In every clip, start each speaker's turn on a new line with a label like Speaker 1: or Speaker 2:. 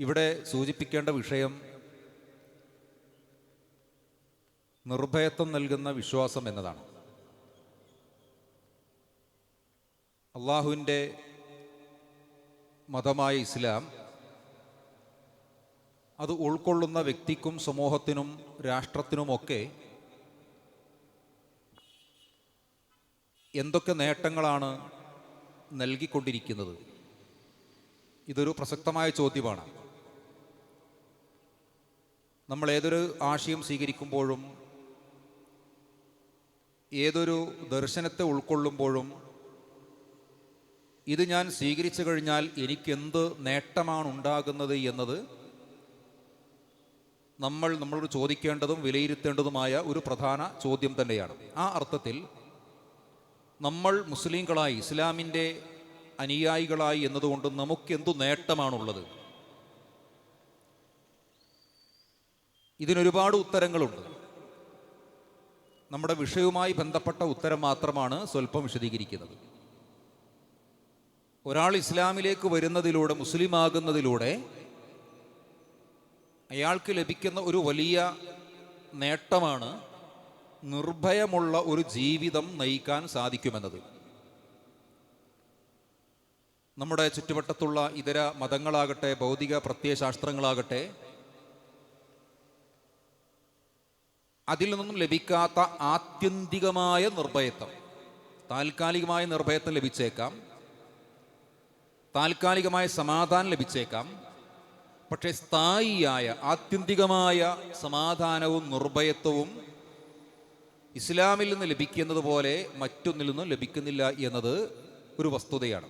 Speaker 1: ഇവിടെ സൂചിപ്പിക്കേണ്ട വിഷയം നിർഭയത്വം നൽകുന്ന വിശ്വാസം എന്നതാണ്. അള്ളാഹുവിൻ്റെ മതമായ ഇസ്ലാം അത് ഉൾക്കൊള്ളുന്ന വ്യക്തിക്കും സമൂഹത്തിനും രാഷ്ട്രത്തിനുമൊക്കെ എന്തൊക്കെ നേട്ടങ്ങളാണ് നൽകിക്കൊണ്ടിരിക്കുന്നത്? ഇതൊരു പ്രസക്തമായ ചോദ്യമാണ്. നമ്മൾ ഏതൊരു ആശയം സ്വീകരിക്കുമ്പോഴും ഏതൊരു ദർശനത്തെ ഉൾക്കൊള്ളുമ്പോഴും ഇത് ഞാൻ സ്വീകരിച്ചു കഴിഞ്ഞാൽ എനിക്കെന്ത് നേട്ടമാണ് ഉണ്ടാകുന്നത് എന്നത് നമ്മളോട് ചോദിക്കേണ്ടതും വിലയിരുത്തേണ്ടതുമായ ഒരു പ്രധാന ചോദ്യം തന്നെയാണ്. ആ അർത്ഥത്തിൽ നമ്മൾ മുസ്ലിങ്ങളായി ഇസ്ലാമിൻ്റെ അനുയായികളായി എന്നതുകൊണ്ട് നമുക്കെന്തു നേട്ടമാണുള്ളത്? ഇതിനൊരുപാട് ഉത്തരങ്ങളുണ്ട്. നമ്മുടെ വിഷയവുമായി ബന്ധപ്പെട്ട ഉത്തരം മാത്രമാണ് സ്വല്പം വിശദീകരിക്കുന്നത്. ഒരാൾ ഇസ്ലാമിലേക്ക് വരുന്നതിലൂടെ, മുസ്ലിം ആകുന്നതിലൂടെ അയാൾക്ക് ലഭിക്കുന്ന ഒരു വലിയ നേട്ടമാണ് നിർഭയമുള്ള ഒരു ജീവിതം നയിക്കാൻ സാധിക്കുമെന്നത്. നമ്മുടെ ചുറ്റുവട്ടത്തുള്ള ഇതര മതങ്ങളാകട്ടെ, ഭൗതിക പ്രത്യയശാസ്ത്രങ്ങളാകട്ടെ, അതിൽ നിന്നും ലഭിക്കാത്ത ആത്യന്തികമായ നിർഭയത്വം, താൽക്കാലികമായ നിർഭയത്വം ലഭിച്ചേക്കാം, താൽക്കാലികമായ സമാധാനം ലഭിച്ചേക്കാം. പക്ഷേ സ്ഥായിയായ ആത്യന്തികമായ സമാധാനവും നിർഭയത്വവും ഇസ്ലാമിൽ നിന്ന് ലഭിക്കുന്നത് പോലെ മറ്റൊന്നിൽ നിന്നും ലഭിക്കുന്നില്ല എന്നത് ഒരു വസ്തുതയാണ്.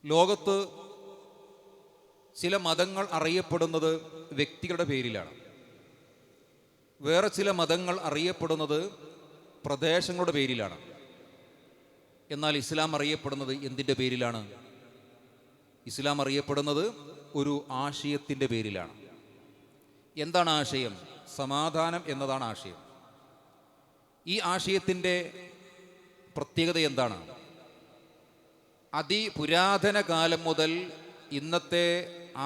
Speaker 1: ലോകത്ത് ചില മതങ്ങൾ അറിയപ്പെടുന്നത് വ്യക്തികളുടെ പേരിലാണ്. വേറെ ചില മതങ്ങൾ അറിയപ്പെടുന്നത് പ്രദേശങ്ങളുടെ പേരിലാണ്. എന്നാൽ ഇസ്ലാം അറിയപ്പെടുന്നത് എന്തിൻ്റെ പേരിലാണ്? ഇസ്ലാം അറിയപ്പെടുന്നത് ഒരു ആശയത്തിൻ്റെ പേരിലാണ്. എന്താണ് ആശയം? സമാധാനം എന്നതാണ് ആശയം. ഈ ആശയത്തിൻ്റെ പ്രത്യേകത എന്താണ്? അതിപുരാതന കാലം മുതൽ ഇന്നത്തെ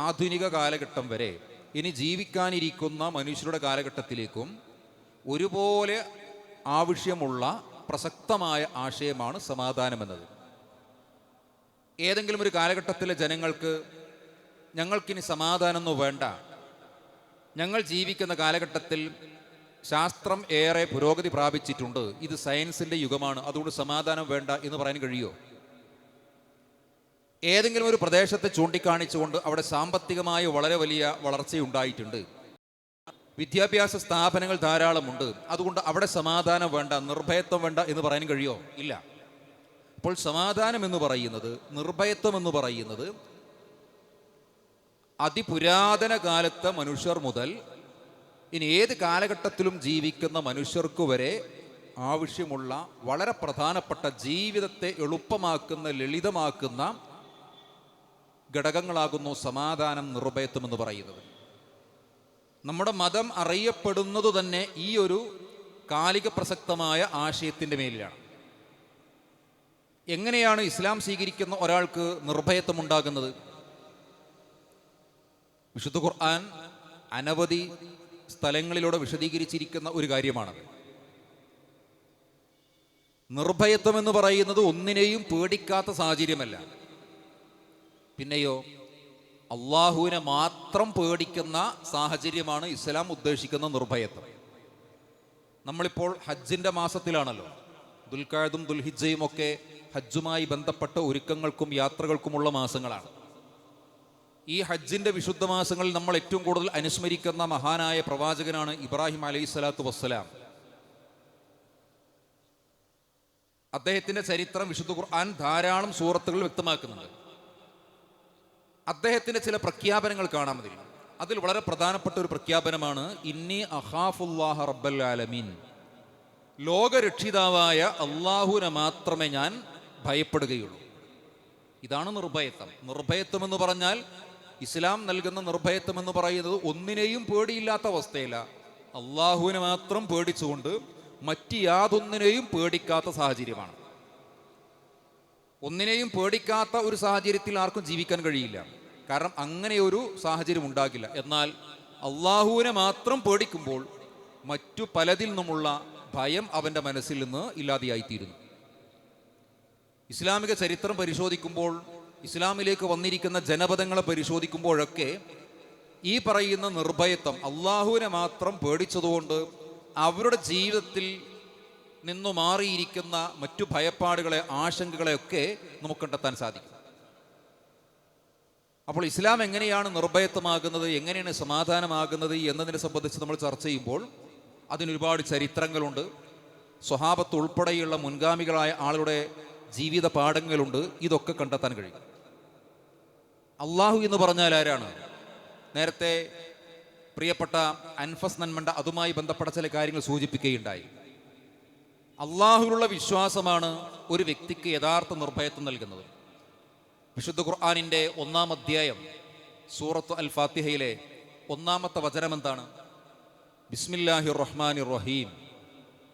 Speaker 1: ആധുനിക കാലഘട്ടം വരെ ഇനി ജീവിക്കാനിരിക്കുന്ന മനുഷ്യരുടെ കാലഘട്ടത്തിലേക്കും ഒരുപോലെ ആവശ്യമുള്ള പ്രസക്തമായ ആശയമാണ് സമാധാനം എന്നത്. ഏതെങ്കിലും ഒരു കാലഘട്ടത്തിലെ ജനങ്ങൾക്ക് ഞങ്ങൾക്കിനി സമാധാനമൊന്നും വേണ്ട, ഞങ്ങൾ ജീവിക്കുന്ന കാലഘട്ടത്തിൽ ശാസ്ത്രം ഏറെ പുരോഗതി പ്രാപിച്ചിട്ടുണ്ട്, ഇത് സയൻസിൻ്റെ യുഗമാണ്, അതുകൊണ്ട് സമാധാനം വേണ്ട എന്ന് പറയാൻ കഴിയുമോ? ഏതെങ്കിലും ഒരു പ്രദേശത്തെ ചൂണ്ടിക്കാണിച്ചുകൊണ്ട് അവിടെ സാമ്പത്തികമായി വളരെ വലിയ വളർച്ചയുണ്ടായിട്ടുണ്ട്, വിദ്യാഭ്യാസ സ്ഥാപനങ്ങൾ ധാരാളമുണ്ട്, അതുകൊണ്ട് അവിടെ സമാധാനം വേണ്ട, നിർഭയത്വം വേണ്ട എന്ന് പറയാൻ കഴിയുമോ? ഇല്ല. അപ്പോൾ സമാധാനം എന്ന് പറയുന്നത്, നിർഭയത്വം എന്ന് പറയുന്നത് അതിപുരാതന കാലത്തെ മനുഷ്യർ മുതൽ ഇനി ഏത് കാലഘട്ടത്തിലും ജീവിക്കുന്ന മനുഷ്യർക്കു വരെ ആവശ്യമുള്ള വളരെ പ്രധാനപ്പെട്ട, ജീവിതത്തെ എളുപ്പമാക്കുന്ന, ലളിതമാക്കുന്ന ഘടകങ്ങളാകുന്നു സമാധാനം, നിർഭയത്വം എന്ന് പറയുന്നത്. നമ്മുടെ മതം അറിയപ്പെടുന്നത് തന്നെ ഈ ഒരു കാലിക പ്രസക്തമായ ആശയത്തിൻ്റെ മേലിലാണ്. എങ്ങനെയാണ് ഇസ്ലാം സ്വീകരിക്കുന്ന ഒരാൾക്ക് നിർഭയത്വം ഉണ്ടാകുന്നത്? വിശുദ്ധ ഖുർആൻ അനവധി സ്ഥലങ്ങളിലൂടെ വിശദീകരിച്ചിരിക്കുന്ന ഒരു കാര്യമാണത്. നിർഭയത്വം എന്ന് പറയുന്നത് ഒന്നിനെയും പേടിക്കാത്ത സാഹചര്യമല്ല, പിന്നെയോ അള്ളാഹുവിനെ മാത്രം പേടിക്കുന്ന സാഹചര്യമാണ് ഇസ്ലാം ഉദ്ദേശിക്കുന്ന നിർഭയത്വം. നമ്മളിപ്പോൾ ഹജ്ജിൻ്റെ മാസത്തിലാണല്ലോ. ദുൽഖഅദും ദുൽഹിജ്ജയും ഒക്കെ ഹജ്ജുമായി ബന്ധപ്പെട്ട ഒരുക്കങ്ങൾക്കും യാത്രകൾക്കുമുള്ള മാസങ്ങളാണ്. ഈ ഹജ്ജിൻ്റെ വിശുദ്ധ മാസങ്ങളിൽ നമ്മൾ ഏറ്റവും കൂടുതൽ അനുസ്മരിക്കുന്ന മഹാനായ പ്രവാചകനാണ് ഇബ്രാഹിം അലൈഹിസ്സലാത്തു വസ്സലാം. അദ്ദേഹത്തിൻ്റെ ചരിത്രം വിശുദ്ധ ഖുർആൻ ധാരാളം സൂറത്തുകൾ വ്യക്തമാക്കുന്നുണ്ട്. അദ്ദേഹത്തിൻ്റെ ചില പ്രഖ്യാപനങ്ങൾ കാണാൻ മതി. അതിൽ വളരെ പ്രധാനപ്പെട്ട ഒരു പ്രഖ്യാപനമാണ് ഇന്നി അഖാഫുല്ലാഹ റബ്ബൽ ആലമീൻ. ലോകരക്ഷിതാവായ അള്ളാഹുവിനെ മാത്രമേ ഞാൻ ഭയപ്പെടുകയുള്ളൂ. ഇതാണ് നിർഭയത്വം. നിർഭയത്വം എന്ന് പറഞ്ഞാൽ, ഇസ്ലാം നൽകുന്ന നിർഭയത്വം എന്ന് പറയുന്നത് ഒന്നിനെയും പേടിയില്ലാത്ത അവസ്ഥയില്ല, അള്ളാഹുവിനെ മാത്രം പേടിച്ചുകൊണ്ട് മറ്റ് യാതൊന്നിനെയും പേടിക്കാത്ത സാഹചര്യമാണ്. ഒന്നിനെയും പേടിക്കാത്ത ഒരു സാഹചര്യത്തിൽ ആർക്കും ജീവിക്കാൻ കഴിയില്ല. കാരണം അങ്ങനെ ഒരു സാഹചര്യം ഉണ്ടാകില്ല. എന്നാൽ അള്ളാഹുവിനെ മാത്രം പേടിക്കുമ്പോൾ മറ്റു പലതിൽ നിന്നുമുള്ള ഭയം അവൻ്റെ മനസ്സിൽ നിന്ന് ഇല്ലാതെയായിത്തീരുന്നു. ഇസ്ലാമിക ചരിത്രം പരിശോധിക്കുമ്പോൾ, ഇസ്ലാമിലേക്ക് വന്നിരിക്കുന്ന ജനപദങ്ങളെ പരിശോധിക്കുമ്പോഴൊക്കെ ഈ പറയുന്ന നിർഭയത്വം, അള്ളാഹുവിനെ മാത്രം പേടിച്ചതുകൊണ്ട് അവരുടെ ജീവിതത്തിൽ നിന്നു മാറിയിരിക്കുന്ന മറ്റു ഭയപ്പാടുകളെ, ആശങ്കകളെയൊക്കെ നമുക്ക് കണ്ടെത്താൻ സാധിക്കും. അപ്പോൾ ഇസ്ലാം എങ്ങനെയാണ് നിർഭയത്വമാകുന്നത്, എങ്ങനെയാണ് സമാധാനമാകുന്നത് എന്നതിനെ സംബന്ധിച്ച് നമ്മൾ ചർച്ച ചെയ്യുമ്പോൾ അതിനൊരുപാട് ചരിത്രങ്ങളുണ്ട്. സ്വഹാബത്ത് ഉൾപ്പെടെയുള്ള മുൻഗാമികളായ ആളുടെ ജീവിത പാഠങ്ങളുണ്ട്. ഇതൊക്കെ കണ്ടെത്താൻ കഴിയും. അള്ളാഹു എന്ന് പറഞ്ഞാൽ ആരാണ്? നേരത്തെ പ്രിയപ്പെട്ട അൻഫസ് നന്മണ്ട അതുമായി ബന്ധപ്പെട്ട ചില കാര്യങ്ങൾ സൂചിപ്പിക്കുകയുണ്ടായി. അള്ളാഹുവിലുള്ള വിശ്വാസമാണ് ഒരു വ്യക്തിക്ക് യഥാർത്ഥ നിർഭയത്വം നൽകുന്നത്. വിശുദ്ധ ഖുർആനിൻ്റെ 1-ാം അധ്യായം സൂറത്ത് അൽ ഫാത്തിഹയിലെ 1-ാമത്തെ വചനം എന്താണ്? ബിസ്മില്ലാഹിർ റഹ്മാനിർ റഹീം.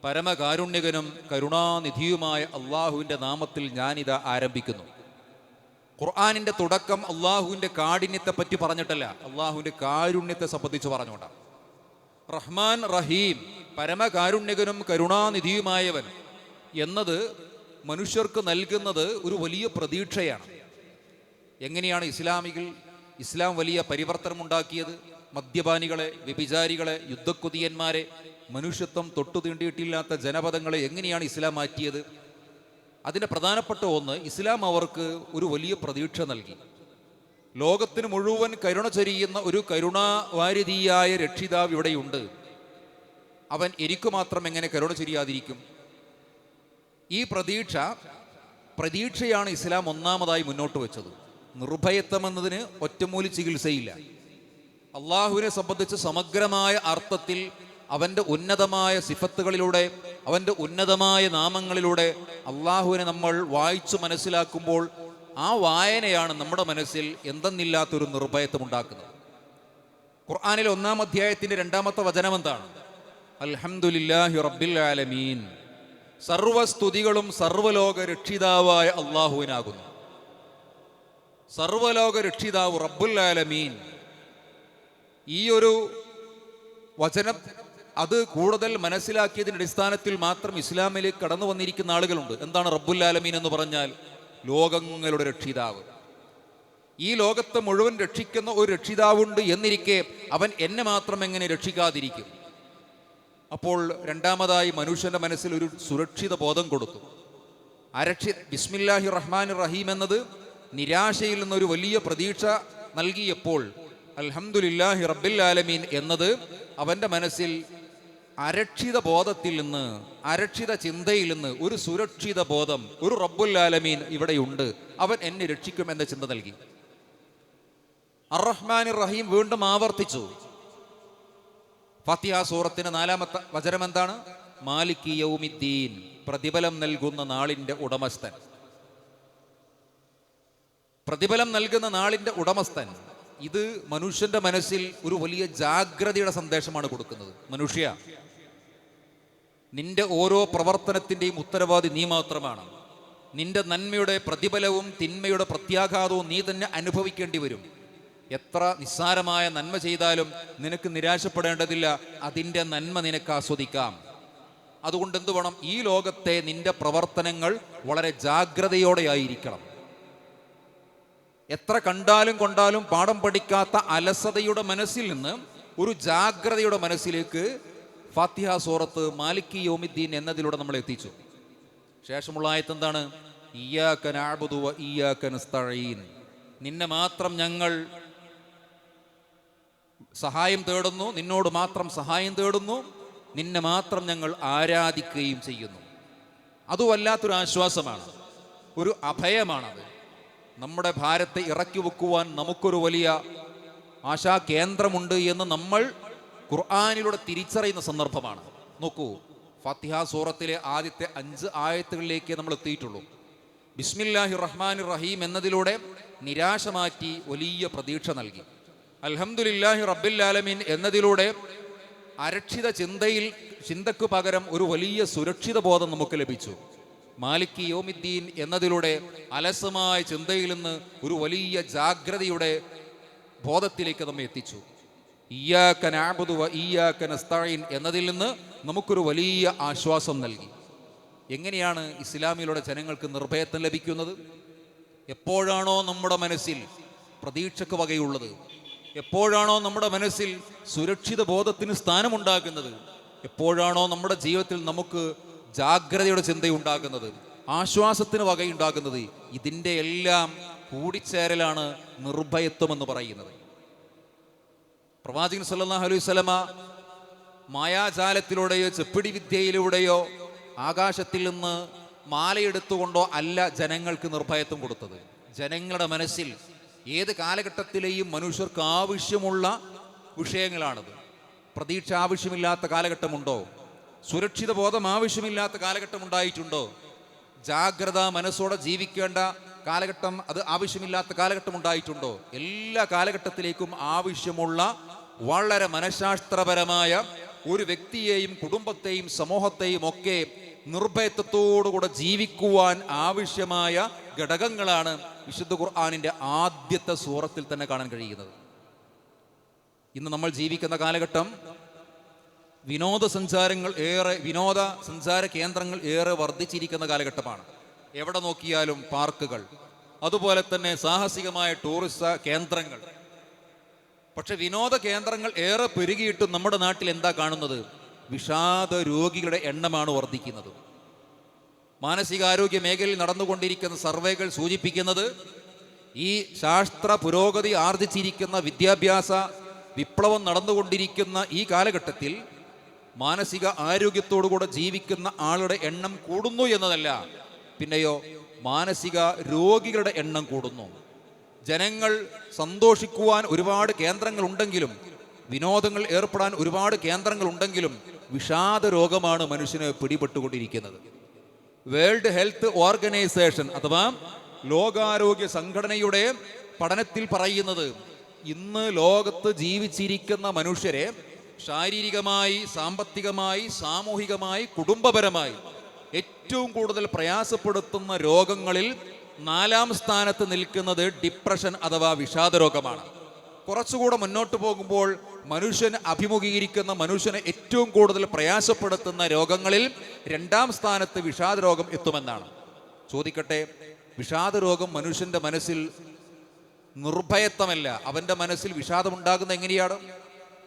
Speaker 1: പരമകാരുണ്യകനും കരുണാനിധിയുമായ അള്ളാഹുവിൻ്റെ നാമത്തിൽ ഞാനിതാ ആരംഭിക്കുന്നു. ഖുർആനിൻ്റെ തുടക്കം അള്ളാഹുവിൻ്റെ കാഠിന്യത്തെ പറ്റി പറഞ്ഞിട്ടല്ല, അള്ളാഹുവിൻ്റെ കാരുണ്യത്തെ സംബന്ധിച്ച് പറഞ്ഞുകൊണ്ടാണ്. റഹ്മാൻ റഹീം, പരമകാരുണ്യകനും കരുണാനിധിയുമായവൻ എന്നത് മനുഷ്യർക്ക് നൽകുന്നത് ഒരു വലിയ പ്രതീക്ഷയാണ്. എങ്ങനെയാണ് ഇസ്ലാം വലിയ പരിവർത്തനമുണ്ടാക്കിയത്? മദ്യപാനികളെ, വ്യഭിചാരികളെ, യുദ്ധക്കൊതിയന്മാരെ, മനുഷ്യത്വം തൊട്ടു തീണ്ടിയിട്ടില്ലാത്ത ജനപദങ്ങളെ എങ്ങനെയാണ് ഇസ്ലാം മാറ്റിയത്? അതിൻ്റെ പ്രധാനപ്പെട്ട ഒന്ന്, ഇസ്ലാം അവർക്ക് ഒരു വലിയ പ്രതീക്ഷ നൽകി. ലോകത്തിന് മുഴുവൻ കരുണ ചൊരിയുന്ന ഒരു കരുണാവാരിധിയായ രക്ഷിതാവ് ഇവിടെയുണ്ട്. അവൻ എനിക്ക് മാത്രം എങ്ങനെ കരുണ ചൊരിയാതിരിക്കും? ഈ പ്രതീക്ഷയാണ് ഇസ്ലാം ഒന്നാമതായി മുന്നോട്ട് വെച്ചത്. നിർഭയത്വം എന്നതിന് ഒറ്റമൂലി ചികിത്സയില്ല. അള്ളാഹുവിനെ സംബന്ധിച്ച് സമഗ്രമായ അർത്ഥത്തിൽ അവൻ്റെ ഉന്നതമായ സിഫത്തുകളിലൂടെ, അവൻ്റെ ഉന്നതമായ നാമങ്ങളിലൂടെ അള്ളാഹുവിനെ നമ്മൾ വായിച്ചു മനസ്സിലാക്കുമ്പോൾ ആ വായനയാണ് നമ്മുടെ മനസ്സിൽ എന്തെന്നില്ലാത്തൊരു നിർഭയത്വം ഉണ്ടാക്കുന്നത്. ഖുർആനിലെ 1-ാം അധ്യായത്തിൻ്റെ 2-ാമത്തെ വചനം എന്താണ്? അൽഹംദുലില്ലാഹി റബ്ബിൽ ആലമീൻ. സർവസ്തുതികളും സർവലോക രക്ഷിതാവായ അള്ളാഹുവിനാകുന്നു. സർവലോക രക്ഷിതാവ് റബ്ബുൽ ആലമീൻ. ഈ ഒരു വചനം അത് കൂടുതൽ മനസ്സിലാക്കിയതിൻ്റെ അടിസ്ഥാനത്തിൽ മാത്രം ഇസ്ലാമിലേക്ക് കടന്നു വന്നിരിക്കുന്ന ആളുകളുണ്ട്. എന്താണ് റബ്ബുൽ ആലമീൻ എന്ന് പറഞ്ഞാൽ? ലോകങ്ങളുടെ രക്ഷിതാവ്. ഈ ലോകത്തെ മുഴുവൻ രക്ഷിക്കുന്ന ഒരു രക്ഷിതാവുണ്ട് എന്നിരിക്കെ അവൻ എന്നെ മാത്രം എങ്ങനെ രക്ഷിക്കാതിരിക്കും? അപ്പോൾ രണ്ടാമതായി മനുഷ്യന്റെ മനസ്സിൽ ഒരു സുരക്ഷിത ബോധം കൊടുത്തു. ബിസ്മില്ലാഹി റഹ്മാനിർ റഹീം എന്നത് നിരാശയിൽ നിന്നൊരു വലിയ പ്രതീക്ഷ നൽകിയപ്പോൾ അൽഹംദുലില്ലാഹി റബ്ബിൽ ആലമീൻ എന്നത് അവൻ്റെ മനസ്സിൽ അരക്ഷിത ബോധത്തിൽ നിന്ന്, അരക്ഷിത ചിന്തയിൽ നിന്ന് ഒരു സുരക്ഷിത ബോധം, ഒരു റബ്ബുൽ ആലമീൻ ഇവിടെയുണ്ട്, അവൻ എന്നെ രക്ഷിക്കും എന്ന ചിന്ത നൽകി. അർ-റഹ്മാനിർ റഹീം വീണ്ടും ആവർത്തിച്ചു. ഫാത്തിഹ സൂറത്തിന് 4-ാമത്തെ വചനം എന്താണ്? മാലികി യൗമിദ്ദീൻ, പ്രതിഫലം നൽകുന്ന നാളിൻ്റെ ഉടമസ്ഥൻ. പ്രതിഫലം നൽകുന്ന നാളിൻ്റെ ഉടമസ്ഥൻ. ഇത് മനുഷ്യന്റെ മനസ്സിൽ ഒരു വലിയ ജാഗ്രതയുടെ സന്ദേശമാണ് കൊടുക്കുന്നത്. മനുഷ്യ, നിന്റെ ഓരോ പ്രവർത്തനത്തിൻ്റെയും ഉത്തരവാദി നീ മാത്രമാണ്. നിന്റെ നന്മയുടെ പ്രതിഫലവും തിന്മയുടെ പ്രത്യാഘാതവും നീ തന്നെ അനുഭവിക്കേണ്ടി വരും. എത്ര നിസ്സാരമായ നന്മ ചെയ്താലും നിനക്ക് നിരാശപ്പെടേണ്ടതില്ല, അതിൻ്റെ നന്മ നിനക്ക് ആസ്വദിക്കാം. അതുകൊണ്ട് എന്ത് വേണം? ഈ ലോകത്തെ നിന്റെ പ്രവർത്തനങ്ങൾ വളരെ ജാഗ്രതയോടെയായിരിക്കണം. എത്ര കണ്ടാലും കൊണ്ടാലും പാഠം പഠിക്കാത്ത അലസതയുടെ മനസ്സിൽ നിന്ന് ഒരു ജാഗ്രതയുടെ മനസ്സിലേക്ക് ഫാത്തിഹ സൂറത്ത് മാലികി യൗമിദ്ദീൻ എന്നതിലൂടെ നമ്മൾ എത്തിച്ചു. ശേഷമുള്ള ആയത്ത് എന്താണ്? ഇയ്യാക നഅ്ബുദു വ ഇയ്യാക നസ്തഈൻ. നിന്നെ മാത്രം ഞങ്ങൾ സഹായം തേടുന്നു, നിന്നോട് മാത്രം സഹായം തേടുന്നു, നിന്നെ മാത്രം ഞങ്ങൾ ആരാധിക്കുകയും ചെയ്യുന്നു. അത് വല്ലാത്തൊരു ആശ്വാസമാണ്, ഒരു അഭയമാണത്. നമ്മുടെ ഭാരത്തെ ഇറക്കി വെക്കുവാൻ നമുക്കൊരു വലിയ ആശാ കേന്ദ്രമുണ്ട് എന്ന് നമ്മൾ ഖുർആനിലൂടെ തിരിച്ചറിയുന്ന സന്ദർഭമാണ്. നോക്കൂ, ഫാത്തിഹ സൂറത്തിലെ ആദ്യത്തെ 5 ആയത്തുകളിലേക്ക് നമ്മൾ എത്തിയിട്ടുള്ളൂ. ബിസ്മില്ലാഹിർ റഹ്മാനിർ റഹീം എന്നതിലൂടെ നിരാശ മാറ്റി വലിയ പ്രതീക്ഷ നൽകി. അൽഹംദുലില്ലാഹി റബ്ബിൽ ആലമീൻ എന്നതിലൂടെ അരക്ഷിത ചിന്തയ്ക്ക് പകരം ഒരു വലിയ സുരക്ഷിത ബോധം നമുക്ക് ലഭിച്ചു. മാലികി യൗമിദ്ദീൻ എന്നതിലൂടെ അലസമായ ചിന്തയിൽ നിന്ന് ഒരു വലിയ ജാഗ്രതയുടെ ബോധത്തിലേക്ക് നമ്മെ എത്തിച്ചു. ഇയ്യാക നഅ്ബുദു വ ഇയ്യാക നസ്തഈൻ എന്നതിൽ നിന്ന് നമുക്കൊരു വലിയ ആശ്വാസം നൽകി. എങ്ങനെയാണ് ഇസ്ലാമിലൂടെ ജനങ്ങൾക്ക് നിർഭയത്വം ലഭിക്കുന്നത്? എപ്പോഴാണോ നമ്മുടെ മനസ്സിൽ പ്രതീക്ഷയ്ക്ക് വകയുള്ളത്, എപ്പോഴാണോ നമ്മുടെ മനസ്സിൽ സുരക്ഷിത ബോധത്തിന് സ്ഥാനമുണ്ടാകുന്നത്, എപ്പോഴാണോ നമ്മുടെ ജീവിതത്തിൽ നമുക്ക് ജാഗ്രതയുടെ ചിന്തയുണ്ടാകുന്നത്, ആശ്വാസത്തിന് വകയുണ്ടാകുന്നത്, ഇതിൻ്റെ എല്ലാം കൂടിച്ചേരലാണ് നിർഭയത്വം എന്ന് പറയുന്നത്. പ്രവാചകൻ സല്ലല്ലാഹു അലൈഹി വസല്ലമ മായാജാലത്തിലൂടെയോ ചെപ്പിടി വിദ്യയിലൂടെയോ ആകാശത്തിൽ നിന്ന് മാലയെടുത്തുകൊണ്ടോ അല്ല ജനങ്ങൾക്ക് നിർഭയത്വം കൊടുത്തത്. ജനങ്ങളുടെ മനസ്സിൽ ഏത് കാലഘട്ടത്തിലെയും മനുഷ്യർക്ക് ആവശ്യമുള്ള വിഷയങ്ങളാണത്. പ്രതീക്ഷ ആവശ്യമില്ലാത്ത കാലഘട്ടമുണ്ടോ? സുരക്ഷിത ബോധം ആവശ്യമില്ലാത്ത കാലഘട്ടം ഉണ്ടായിട്ടുണ്ടോ? ജാഗ്രത മനസ്സോടെ ജീവിക്കേണ്ട കാലഘട്ടം അത് ആവശ്യമില്ലാത്ത കാലഘട്ടം ഉണ്ടായിട്ടുണ്ടോ? എല്ലാ കാലഘട്ടത്തിലേക്കും ആവശ്യമുള്ള വളരെ മനഃശാസ്ത്രപരമായ ഒരു വ്യക്തിയെയും കുടുംബത്തെയും സമൂഹത്തെയും ഒക്കെ നിർഭയത്വത്തോടുകൂടെ ജീവിക്കുവാൻ ആവശ്യമായ ഘടകങ്ങളാണ് വിശുദ്ധ ഖുർആനിൻ്റെ ആദ്യത്തെ സൂറത്തിൽ തന്നെ കാണാൻ കഴിയുന്നത്. ഇന്ന് നമ്മൾ ജീവിക്കുന്ന കാലഘട്ടം വിനോദ സഞ്ചാര കേന്ദ്രങ്ങൾ ഏറെ വർദ്ധിച്ചിരിക്കുന്ന കാലഘട്ടമാണ്. എവിടെ നോക്കിയാലും പാർക്കുകൾ, അതുപോലെ തന്നെ സാഹസികമായ ടൂറിസ്റ്റ് കേന്ദ്രങ്ങൾ. പക്ഷെ വിനോദ കേന്ദ്രങ്ങൾ ഏറെ പെരുകിയിട്ടും നമ്മുടെ നാട്ടിൽ എന്താ കാണുന്നത്? വിഷാദ രോഗികളുടെ എണ്ണമാണ് വർദ്ധിക്കുന്നത്. മാനസികാരോഗ്യ മേഖലയിൽ നടന്നുകൊണ്ടിരിക്കുന്ന സർവേകൾ സൂചിപ്പിക്കുന്നത് ഈ ശാസ്ത്ര പുരോഗതി ആർജിച്ചിരിക്കുന്ന വിദ്യാഭ്യാസ വിപ്ലവം നടന്നുകൊണ്ടിരിക്കുന്ന ഈ കാലഘട്ടത്തിൽ മാനസിക ആരോഗ്യത്തോടുകൂടെ ജീവിക്കുന്ന ആളുടെ എണ്ണം കൂടുന്നു എന്നതല്ല, പിന്നെയോ മാനസിക രോഗികളുടെ എണ്ണം കൂടുന്നു. ജനങ്ങൾ സന്തോഷിക്കുവാൻ ഒരുപാട് കേന്ദ്രങ്ങൾ ഉണ്ടെങ്കിലും, വിനോദങ്ങൾ ഏർപ്പെടാൻ ഒരുപാട് കേന്ദ്രങ്ങൾ ഉണ്ടെങ്കിലും വിഷാദ രോഗമാണ് മനുഷ്യനെ പിടിപെട്ടുകൊണ്ടിരിക്കുന്നത്. വേൾഡ് ഹെൽത്ത് ഓർഗനൈസേഷൻ അഥവാ ലോകാരോഗ്യ സംഘടനയുടെ പഠനത്തിൽ പറയുന്നത് ഇന്ന് ലോകത്ത് ജീവിച്ചിരിക്കുന്ന മനുഷ്യരെ ശാരീരികമായി, സാമ്പത്തികമായി, സാമൂഹികമായി, കുടുംബപരമായി ഏറ്റവും കൂടുതൽ പ്രയാസപ്പെടുത്തുന്ന രോഗങ്ങളിൽ 4-ാം സ്ഥാനത്ത് നിൽക്കുന്നത് ഡിപ്രഷൻ അഥവാ വിഷാദ രോഗമാണ്. കുറച്ചുകൂടെ മുന്നോട്ട് പോകുമ്പോൾ മനുഷ്യനെ ഏറ്റവും കൂടുതൽ പ്രയാസപ്പെടുത്തുന്ന രോഗങ്ങളിൽ 2-ാം സ്ഥാനത്ത് വിഷാദ രോഗം എത്തുമെന്നാണ്. ചോദിക്കട്ടെ, വിഷാദ രോഗം മനുഷ്യന്റെ മനസ്സിൽ നിർഭയത്വമല്ല, അവന്റെ മനസ്സിൽ വിഷാദമുണ്ടാകുന്ന എങ്ങനെയാണ്?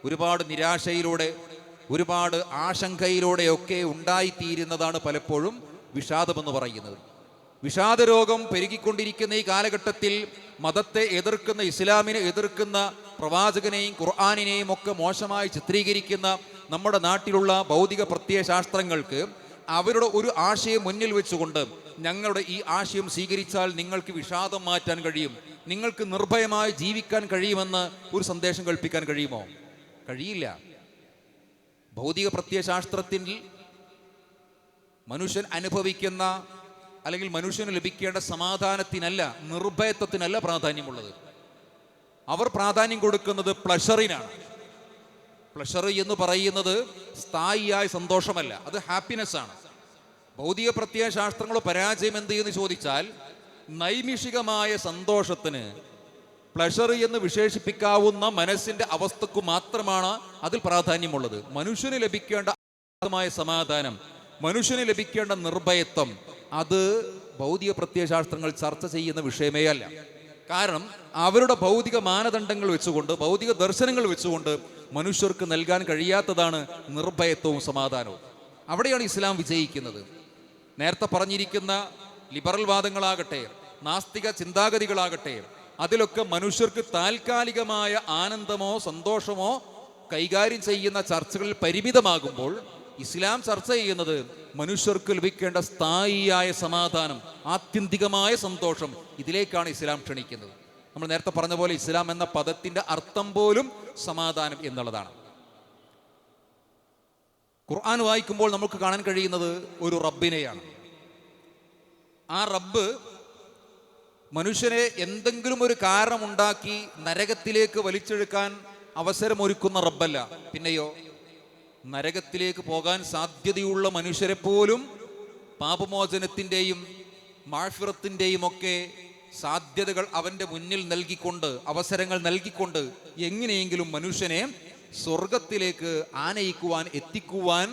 Speaker 1: ഒരുപാട് നിരാശയിലൂടെ, ഒരുപാട് ആശങ്കയിലൂടെയൊക്കെ ഉണ്ടായിത്തീരുന്നതാണ് പലപ്പോഴും വിഷാദമെന്ന് പറയുന്നത്. വിഷാദരോഗം പെരുകിക്കൊണ്ടിരിക്കുന്ന ഈ കാലഘട്ടത്തിൽ മതത്തെ എതിർക്കുന്ന, ഇസ്ലാമിനെ എതിർക്കുന്ന, പ്രവാചകനെയും ഖുർആനിനെയും ഒക്കെ മോശമായി ചിത്രീകരിക്കുന്ന നമ്മുടെ നാട്ടിലുള്ള ഭൗതിക പ്രത്യയശാസ്ത്രങ്ങൾക്ക് അവരുടെ ഒരു ആശയം മുന്നിൽ വെച്ചുകൊണ്ട് ഞങ്ങളുടെ ഈ ആശയം സ്വീകരിച്ചാൽ നിങ്ങൾക്ക് വിഷാദം മാറ്റാൻ കഴിയും, നിങ്ങൾക്ക് നിർഭയമായി ജീവിക്കാൻ കഴിയുമെന്ന് ഒരു സന്ദേശം കൽപ്പിക്കാൻ കഴിയുമോ? കഴിയില്ല. ഭൗതിക പ്രത്യയശാസ്ത്രത്തിൽ മനുഷ്യൻ അനുഭവിക്കുന്ന അല്ലെങ്കിൽ മനുഷ്യന് ലഭിക്കേണ്ട സമാധാനത്തിനല്ല, നിർഭയത്വത്തിനല്ല പ്രാധാന്യമുള്ളത്. അവർ പ്രാധാന്യം കൊടുക്കുന്നത് പ്ലഷറിനാണ്. പ്ലഷർ എന്ന് പറയുന്നത് സ്ഥായിയായ സന്തോഷമല്ല, അത് ഹാപ്പിനെസ് ആണ്. ഭൗതിക പ്രത്യയശാസ്ത്രങ്ങളുടെ പരാജയം എന്ത് എന്ന് ചോദിച്ചാൽ, നൈമിഷികമായ സന്തോഷത്തിന്, പ്ലഷർ എന്ന് വിശേഷിപ്പിക്കാവുന്ന മനസ്സിന്റെ അവസ്ഥക്ക് മാത്രമാണ് അതിൽ പ്രാധാന്യമുള്ളത്. മനുഷ്യന് ലഭിക്കേണ്ട സമാധാനം, മനുഷ്യന് ലഭിക്കേണ്ട നിർഭയത്വം, അത് ഭൗതിക പ്രത്യയശാസ്ത്രങ്ങൾ ചർച്ച ചെയ്യുന്ന വിഷയമേ അല്ല. കാരണം അവരുടെ ഭൗതിക മാനദണ്ഡങ്ങൾ വെച്ചുകൊണ്ട്, ഭൗതിക ദർശനങ്ങൾ വെച്ചുകൊണ്ട് മനുഷ്യർക്ക് നൽകാൻ കഴിയാത്തതാണ് നിർഭയത്വവും സമാധാനവും. അവിടെയാണ് ഇസ്ലാം വിജയിക്കുന്നത്. നേരത്തെ പറഞ്ഞിരിക്കുന്ന ലിബറൽ വാദങ്ങളാകട്ടെ, നാസ്തിക ചിന്താഗതികളാകട്ടെ, അതിലൊക്കെ മനുഷ്യർക്ക് താൽക്കാലികമായ ആനന്ദമോ സന്തോഷമോ കൈകാര്യം ചെയ്യുന്ന ചർച്ചകളിൽ പരിമിതമാകുമ്പോൾ ഇസ്ലാം ചർച്ച ചെയ്യുന്നത് മനുഷ്യർക്ക് ലഭിക്കേണ്ട സ്ഥായിയായ സമാധാനം, ആത്യന്തികമായ സന്തോഷം, ഇതിലേക്കാണ് ഇസ്ലാം ക്ഷണിക്കുന്നത്. നമ്മൾ നേരത്തെ പറഞ്ഞ പോലെ ഇസ്ലാം എന്ന പദത്തിന്റെ അർത്ഥം പോലും സമാധാനം എന്നുള്ളതാണ്. ഖുർആൻ വായിക്കുമ്പോൾ നമുക്ക് കാണാൻ കഴിയുന്നത് ഒരു റബ്ബിനെയാണ്. ആ റബ്ബ് മനുഷ്യനെ എന്തെങ്കിലും ഒരു കാരണമുണ്ടാക്കി നരകത്തിലേക്ക് വലിച്ചെടുക്കാൻ അവസരമൊരുക്കുന്ന റബ്ബല്ല. പിന്നെയോ നരകത്തിലേക്ക് പോകാൻ സാധ്യതയുള്ള മനുഷ്യരെ പോലും പാപമോചനത്തിൻ്റെയും മാഗ്ഫിറത്തിൻ്റെയും ഒക്കെ സാധ്യതകൾ അവൻ്റെ മുന്നിൽ നൽകിക്കൊണ്ട്, അവസരങ്ങൾ നൽകിക്കൊണ്ട് എങ്ങനെയെങ്കിലും മനുഷ്യനെ സ്വർഗത്തിലേക്ക് ആനയിക്കുവാൻ, എത്തിക്കുവാൻ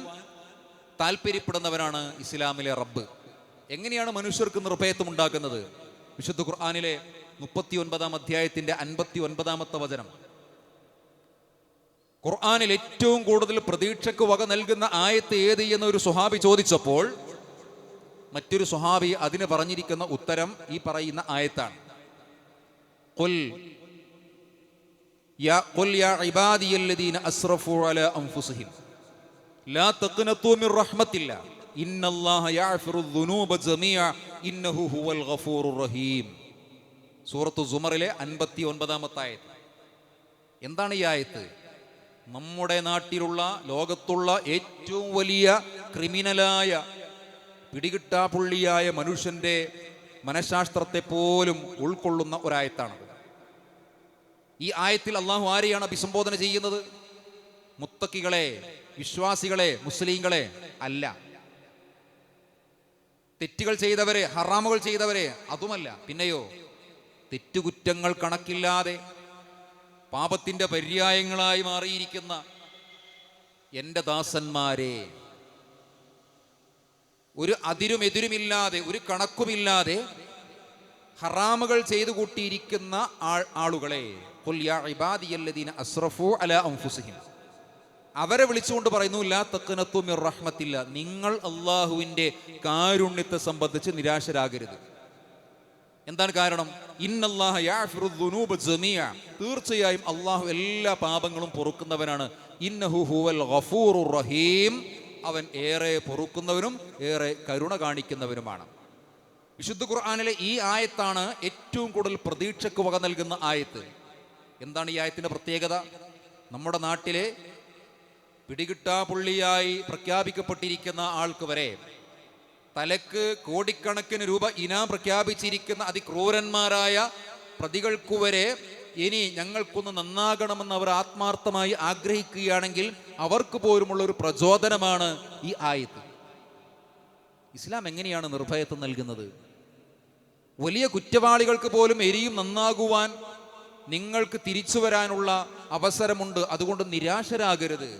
Speaker 1: താല്പര്യപ്പെടുന്നവരാണ് ഇസ്ലാമിലെ റബ്ബ്. എങ്ങനെയാണ് മനുഷ്യർക്ക് നിർഭയത്വം ഉണ്ടാക്കുന്നത്? വിശുദ്ധ ഖുർആനിലെ 39 അധ്യായത്തിന്റെ 59 വചനം. ഖുർആനിൽ ഏറ്റവും കൂടുതൽ പ്രതീക്ഷയ്ക്ക് വക നൽകുന്ന ആയത്ത് ഏത് എന്നൊരു സ്വഹാബി ചോദിച്ചപ്പോൾ മറ്റൊരു സ്വഹാബി അതിന് പറഞ്ഞിരിക്കുന്ന ഉത്തരം ഈ പറയുന്ന ആയത്താണ്. ഖുൽ യാ ഇബാദിയല്ലദീന അസ്റഫു അലാ അൻഫുസിഹിം ലാ തഖ്നതു മിർ റഹ്മത്തില്ലാ ഇന്നല്ലാഹ യഗ്ഫിറു ദുനൂബ ജമീഅ ഇന്നഹു ഹുവൽ ഗഫൂറുർ റഹീം. സൂറത്തു സുമറിലെ 59 ആയത്ത്. എന്താണ് ഈ ആയത്ത്? നമ്മുടെ നാട്ടിലുള്ള, ലോകത്തുള്ള ഏറ്റവും വലിയ ക്രിമിനലായ, പിടികിട്ടാപ്പുള്ളിയായ മനുഷ്യന്റെ മനഃശാസ്ത്രത്തെ പോലും ഉൾക്കൊള്ളുന്ന ഒരായത്താണ്. ഈ ആയത്തിൽ അള്ളാഹു ആരെയാണ് അഭിസംബോധന ചെയ്യുന്നത്? മുത്തക്കികളെ, വിശ്വാസികളെ, മുസ്ലിങ്ങളെ അല്ല. തെറ്റുകൾ ചെയ്തവരെ, ഹറാമുകൾ ചെയ്തവരെ അതുമല്ല. പിന്നെയോ തെറ്റുകുറ്റങ്ങൾ കണക്കില്ലാതെ പാപത്തിന്റെ പര്യായങ്ങളായി മാറിയിരിക്കുന്ന എൻ്റെ ദാസന്മാരെ, ഒരു അതിരും എതിരുമില്ലാതെ, ഒരു കണക്കുമില്ലാതെ ഹറാമുകൾ ചെയ്തു കൂട്ടിയിരിക്കുന്ന ആളുകളെ, ഖുൽ യാ ഇബാദിയല്ലദീന അസ്റഫു അലാ അൻഫുസിഹിം, അവരെ വിളിച്ചുകൊണ്ട് പറയുന്നു, ലാ തഖ്നതു മിർ റഹ്മത്തില്ല, നിങ്ങൾ അള്ളാഹുവിൻ്റെ കാരുണ്യത്തെ സംബന്ധിച്ച് നിരാശരാകരുത്. എന്താണ് കാരണം? ഇന്നല്ലാഹ യഗ്ഫിറു ദുനൂബ ജമീഅ, തീർച്ചയായും അള്ളാഹു എല്ലാ പാപങ്ങളും പൊറുക്കുന്നവനാണ്. ഇന്നഹു ഹുവൽ ഗഫൂറുർ റഹീം, അവൻ ഏറെ പൊറുക്കുന്നവനും ഏറെ കരുണ കാണിക്കുന്നവനുമാണ്. വിശുദ്ധ ഖുർആനിലെ ഈ ആയത്താണ് ഏറ്റവും കൂടുതൽ പ്രതീക്ഷയ്ക്ക് വക നൽകുന്ന ആയത്ത്. എന്താണ് ഈ ആയത്തിന്റെ പ്രത്യേകത? നമ്മുടെ നാട്ടിലെ പിടികിട്ടാപ്പുള്ളിയായി പ്രഖ്യാപിക്കപ്പെട്ടിരിക്കുന്ന ആൾക്ക് വരെ, തലക്ക് കോടിക്കണക്കിന് രൂപ ഇനാം പ്രഖ്യാപിച്ചിരിക്കുന്ന അതിക്രൂരന്മാരായ പ്രതികൾക്കു വരെ ഇനി ഞങ്ങൾക്കൊന്ന് നന്നാകണമെന്ന് അവർ ആത്മാർത്ഥമായി ആഗ്രഹിക്കുകയാണെങ്കിൽ അവർക്ക് പോലുമുള്ള ഒരു പ്രചോദനമാണ് ഈ ആയത്ത്. ഇസ്ലാം എങ്ങനെയാണ് നിർഭയത്വം നൽകുന്നത്? വലിയ കുറ്റവാളികൾക്ക് പോലും എരിയും നന്നാകുവാൻ നിങ്ങൾക്ക് തിരിച്ചു വരാനുള്ള അവസരമുണ്ട്. അതുകൊണ്ട് നിരാശരാകരുത്.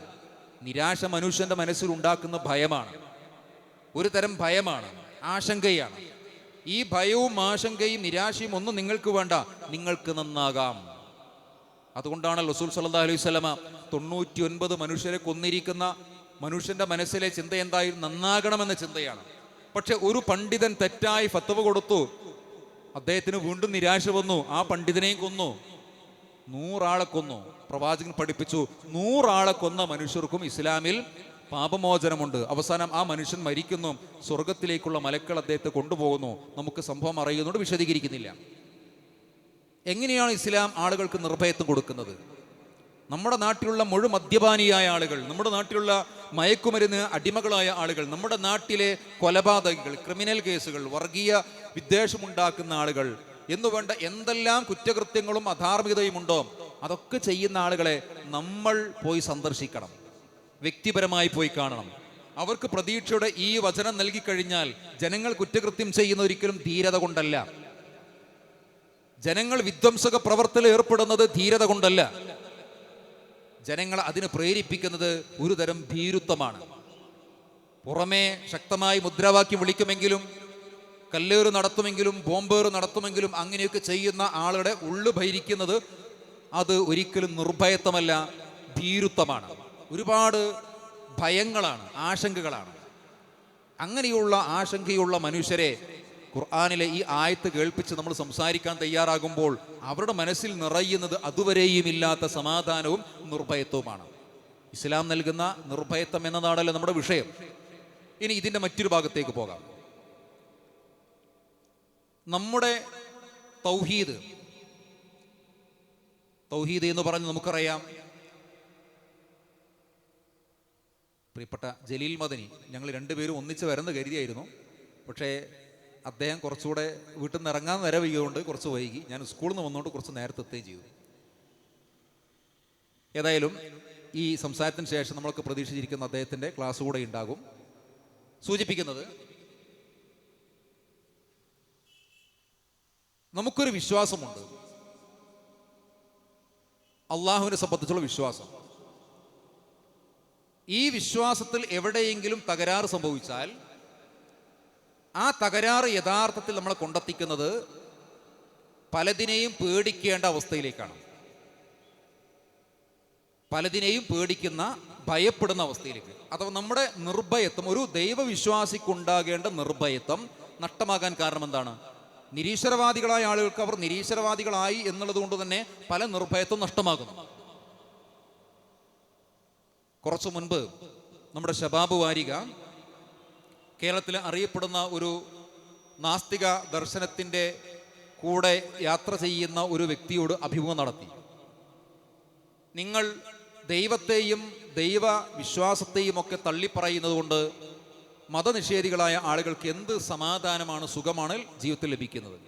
Speaker 1: നിരാശ മനുഷ്യന്റെ മനസ്സിൽ ഉണ്ടാക്കുന്ന ഭയമാണ്, ഒരു തരം ഭയമാണ്, ആശങ്കയാണ്. ഈ ഭയവും ആശങ്കയും നിരാശയും ഒന്നും നിങ്ങൾക്ക് വേണ്ട, നിങ്ങൾക്ക് നന്നാകാം. അതുകൊണ്ടാണ് റസൂൽ സല്ലല്ലാഹു അലൈഹി വസല്ലമ 99 മനുഷ്യരെ കൊന്നിരിക്കുന്ന മനുഷ്യന്റെ മനസ്സിലെ ചിന്ത എന്തായാലും നന്നാകണമെന്ന ചിന്തയാണ്. പക്ഷെ ഒരു പണ്ഡിതൻ തെറ്റായി ഫത്വ കൊടുത്തു, അദ്ദേഹത്തിന് വീണ്ടും നിരാശ വന്നു, ആ പണ്ഡിതനെയും കൊന്നു, 100 ആളെ കൊന്നു. പ്രവാചകൻ പഠിപ്പിച്ചു, 100 ആളെ കൊന്ന മനുഷ്യർക്കും ഇസ്ലാമിൽ പാപമോചനമുണ്ട്. അവസാനം ആ മനുഷ്യൻ മരിക്കുന്നു, സ്വർഗത്തിലേക്കുള്ള മലക്കൾ അദ്ദേഹത്തെ കൊണ്ടുപോകുന്നു. നമുക്ക് സംഭവം അറിയുന്നതുകൊണ്ട് വിശദീകരിക്കുന്നില്ല. എങ്ങനെയാണ് ഇസ്ലാം ആളുകൾക്ക് നിർഭയത്വം കൊടുക്കുന്നത്? നമ്മുടെ നാട്ടിലുള്ള മുഴു മദ്യപാനിയായ ആളുകൾ, നമ്മുടെ നാട്ടിലുള്ള മയക്കുമരുന്ന് അടിമകളായ ആളുകൾ, നമ്മുടെ നാട്ടിലെ കൊലപാതകികൾ, ക്രിമിനൽ കേസുകൾ, വർഗീയ വിദ്വേഷമുണ്ടാക്കുന്ന ആളുകൾ എന്നുവേണ്ട എന്തെല്ലാം കുറ്റകൃത്യങ്ങളും അധാർമികതയും ഉണ്ടോ അതൊക്കെ ചെയ്യുന്ന ആളുകളെ നമ്മൾ പോയി സന്ദർശിക്കണം, വ്യക്തിപരമായി പോയി കാണണം. അവർക്ക് പ്രതീക്ഷയുടെ ഈ വചനം നൽകിക്കഴിഞ്ഞാൽ ജനങ്ങൾ കുറ്റകൃത്യം ചെയ്യുന്ന ഒരിക്കലും ധീരത കൊണ്ടല്ല, ജനങ്ങൾ വിധ്വംസക പ്രവർത്തനം ഏർപ്പെടുന്നത് ധീരത കൊണ്ടല്ല, ജനങ്ങൾ അതിന് പ്രേരിപ്പിക്കുന്നത് ഒരു തരം ഭീരുത്വമാണ്. പുറമേ ശക്തമായി മുദ്രാവാക്യം വിളിക്കുമെങ്കിലും, കല്ലേറ് നടത്തുമെങ്കിലും, ബോംബേറ് നടത്തുമെങ്കിലും അങ്ങനെയൊക്കെ ചെയ്യുന്ന ആളുടെ ഉള്ളു ഭരിക്കുന്നത് അത് ഒരിക്കലും നിർഭയത്വമല്ല, ഭീരുത്വമാണ്. ഒരുപാട് ഭയങ്ങളാണ്, ആശങ്കകളാണ്. അങ്ങനെയുള്ള ആശങ്കയുള്ള മനുഷ്യരെ ഖുർആനിലെ ഈ ആയത്ത് കേൾപ്പിച്ച് നമ്മൾ സംസാരിക്കാൻ തയ്യാറാകുമ്പോൾ അവരുടെ മനസ്സിൽ നിറയുന്നത് അതുവരെയും ഇല്ലാത്ത സമാധാനവും നിർഭയത്വവുമാണ്. ഇസ്ലാം നൽകുന്ന നിർഭയത്വം എന്നതാണല്ലോ നമ്മുടെ വിഷയം. ഇനി ഇതിൻ്റെ മറ്റൊരു ഭാഗത്തേക്ക് പോകാം. നമ്മുടെ തൗഹീദ് എന്ന് പറഞ്ഞ് നമുക്കറിയാം, പ്രിയപ്പെട്ട ജലീൽ മദനി, ഞങ്ങൾ രണ്ടുപേരും ഒന്നിച്ച് വരുന്ന കരുതിയായിരുന്നു. പക്ഷേ അദ്ദേഹം കുറച്ചുകൂടെ വീട്ടിൽ നിന്ന് ഇറങ്ങാൻ നേരം വൈകിയതുകൊണ്ട് കുറച്ച് വൈകി. ഞാൻ സ്കൂളിൽ നിന്ന് വന്നുകൊണ്ട് കുറച്ച് നേരത്തെ എത്തുകയും ചെയ്തു. ഏതായാലും ഈ സംസാരത്തിന് ശേഷം നമ്മൾക്ക് പ്രതീക്ഷിച്ചിരിക്കുന്ന അദ്ദേഹത്തിൻ്റെ ക്ലാസ് കൂടെ ഉണ്ടാകും. സൂചിപ്പിക്കുന്നത്, നമുക്കൊരു വിശ്വാസമുണ്ട്, അള്ളാഹുവിനെ സംബന്ധിച്ചുള്ള വിശ്വാസം. ഈ വിശ്വാസത്തിൽ എവിടെയെങ്കിലും തകരാറ് സംഭവിച്ചാൽ ആ തകരാറ് യഥാർത്ഥത്തിൽ നമ്മളെ കൊണ്ടെത്തിക്കുന്നത് പലതിനെയും പേടിക്കേണ്ട അവസ്ഥയിലേക്കാണ്. പലതിനെയും പേടിക്കുന്ന, ഭയപ്പെടുന്ന അവസ്ഥയിലേക്ക്. അഥവാ നമ്മുടെ നിർഭയത്വം, ഒരു ദൈവവിശ്വാസിക്കുണ്ടാകേണ്ട നിർഭയത്വം നഷ്ടമാകാൻ കാരണം എന്താണ്? നിരീശ്വരവാദികളായ ആളുകൾക്ക് അവർ നിരീശ്വരവാദികളായി എന്നുള്ളത് കൊണ്ട് തന്നെ പല നിർഭയത്വം നഷ്ടമാകുന്നു. കുറച്ചു മുൻപ് നമ്മുടെ ശബാബ് വാരിക കേരളത്തിൽ അറിയപ്പെടുന്ന ഒരു നാസ്തിക ദർശനത്തിൻ്റെ കൂടെ യാത്ര ചെയ്യുന്ന ഒരു വ്യക്തിയോട് അഭിമുഖം നടത്തി. നിങ്ങൾ ദൈവത്തെയും ദൈവവിശ്വാസത്തെയും ഒക്കെ തള്ളിപ്പറയുന്നത് കൊണ്ട് മതനിഷേധികളായ ആളുകൾക്ക് എന്ത് സമാധാനമാണ്, സുഖമാണ് ജീവിതത്തിൽ ലഭിക്കുന്നത്?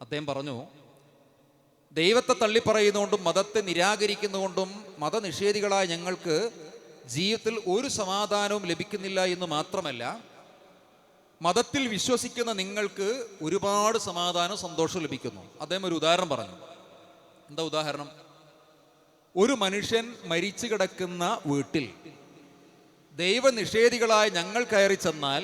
Speaker 1: അദ്ദേഹം പറഞ്ഞു, ദൈവത്തെ തള്ളിപ്പറയുന്നതുകൊണ്ടും മതത്തെ നിരാകരിക്കുന്നതുകൊണ്ടും മതനിഷേധികളായ ഞങ്ങൾക്ക് ജീവിതത്തിൽ ഒരു സമാധാനവും ലഭിക്കുന്നില്ല എന്ന് മാത്രമല്ല, മതത്തിൽ വിശ്വസിക്കുന്ന നിങ്ങൾക്ക് ഒരുപാട് സമാധാനം, സന്തോഷം ലഭിക്കുന്നു. അദ്ദേഹം ഒരു ഉദാഹരണം പറഞ്ഞു. എന്താ ഉദാഹരണം? ഒരു മനുഷ്യൻ മരിച്ചു കിടക്കുന്ന വീട്ടിൽ ദൈവനിഷേധികളായ ഞങ്ങൾ കയറി ചെന്നാൽ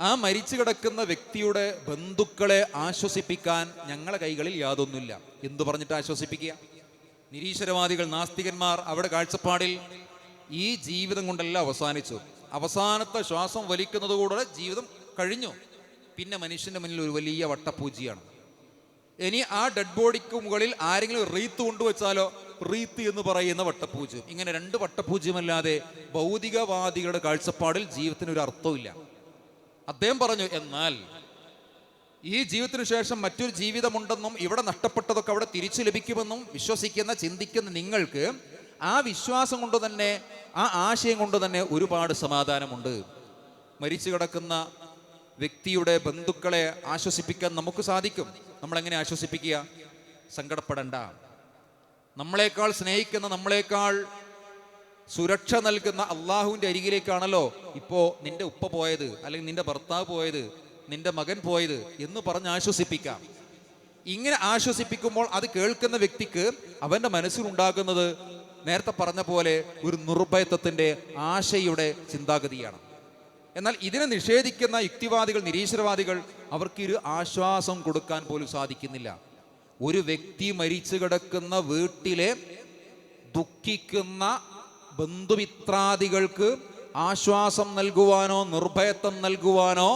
Speaker 1: ആ മരിച്ചു കിടക്കുന്ന വ്യക്തിയുടെ ബന്ധുക്കളെ ആശ്വസിപ്പിക്കാൻ ഞങ്ങളുടെ കൈകളിൽ യാതൊന്നുമില്ല. എന്തു പറഞ്ഞിട്ട് ആശ്വസിപ്പിക്കുക? നിരീശ്വരവാദികൾ, നാസ്തികന്മാർ, അവിടെ കാഴ്ചപ്പാടിൽ ഈ ജീവിതം കൊണ്ടെല്ലാം അവസാനിച്ചു. അവസാനത്തെ ശ്വാസം വലിക്കുന്നതുകൂടെ ജീവിതം കഴിഞ്ഞു. പിന്നെ മനുഷ്യന്റെ മുന്നിൽ ഒരു വലിയ വട്ടപൂജയാണ്. ഇനി ആ ഡെഡ് ബോഡിക്ക് മുകളിൽ ആരെങ്കിലും റീത്ത് കൊണ്ടുവച്ചാലോ, റീത്ത് എന്ന് പറയുന്ന വട്ടപൂജ്യം. ഇങ്ങനെ രണ്ട് വട്ടപൂജ്യമല്ലാതെ ഭൗതികവാദികളുടെ കാഴ്ചപ്പാടിൽ ജീവിതത്തിന് ഒരു അർത്ഥമില്ല. അദ്ദേഹം പറഞ്ഞു, എന്നാൽ ഈ ജീവിതത്തിന് ശേഷം മറ്റൊരു ജീവിതമുണ്ടെന്നും ഇവിടെ നഷ്ടപ്പെട്ടതൊക്കെ അവിടെ തിരിച്ചു ലഭിക്കുമെന്നും വിശ്വസിക്കുന്ന, ചിന്തിക്കുന്ന നിങ്ങൾക്ക് ആ വിശ്വാസം കൊണ്ട് തന്നെ, ആ ആശയം കൊണ്ട് തന്നെ ഒരുപാട് സമാധാനമുണ്ട്. മരിച്ചു കിടക്കുന്ന വ്യക്തിയുടെ ബന്ധുക്കളെ ആശ്വസിപ്പിക്കാൻ നമുക്ക് സാധിക്കും. നമ്മളെങ്ങനെ ആശ്വസിപ്പിക്കുക? സങ്കടപ്പെടണ്ട, നമ്മളെക്കാൾ സ്നേഹിക്കുന്ന, നമ്മളെക്കാൾ സുരക്ഷ നൽകുന്ന അള്ളാഹുവിൻ്റെ അരികിലേക്കാണല്ലോ ഇപ്പോൾ നിന്റെ ഉപ്പ പോയത്, അല്ലെങ്കിൽ നിന്റെ ഭർത്താവ് പോയത്, നിന്റെ മകൻ പോയത് എന്ന് പറഞ്ഞ് ആശ്വസിപ്പിക്കാം. ഇങ്ങനെ ആശ്വസിപ്പിക്കുമ്പോൾ അത് കേൾക്കുന്ന വ്യക്തിക്ക് അവൻ്റെ മനസ്സിലുണ്ടാകുന്നത് നേരത്തെ പറഞ്ഞ പോലെ ഒരു നിർഭയത്വത്തിൻ്റെ, ആശയുടെ ചിന്താഗതിയാണ്. എന്നാൽ ഇതിനെ നിഷേധിക്കുന്ന യുക്തിവാദികൾ, നിരീശ്വരവാദികൾ, അവർക്കൊരു ആശ്വാസം കൊടുക്കാൻ പോലും സാധിക്കുന്നില്ല. ഒരു വ്യക്തി മരിച്ചു കിടക്കുന്ന വീട്ടിലെ ദുഃഖിക്കുന്ന ബന്ധുമിത്രാദികൾക്ക് ആശ്വാസം നൽകുവാനോ നിർഭയത്വം നൽകുവാനോ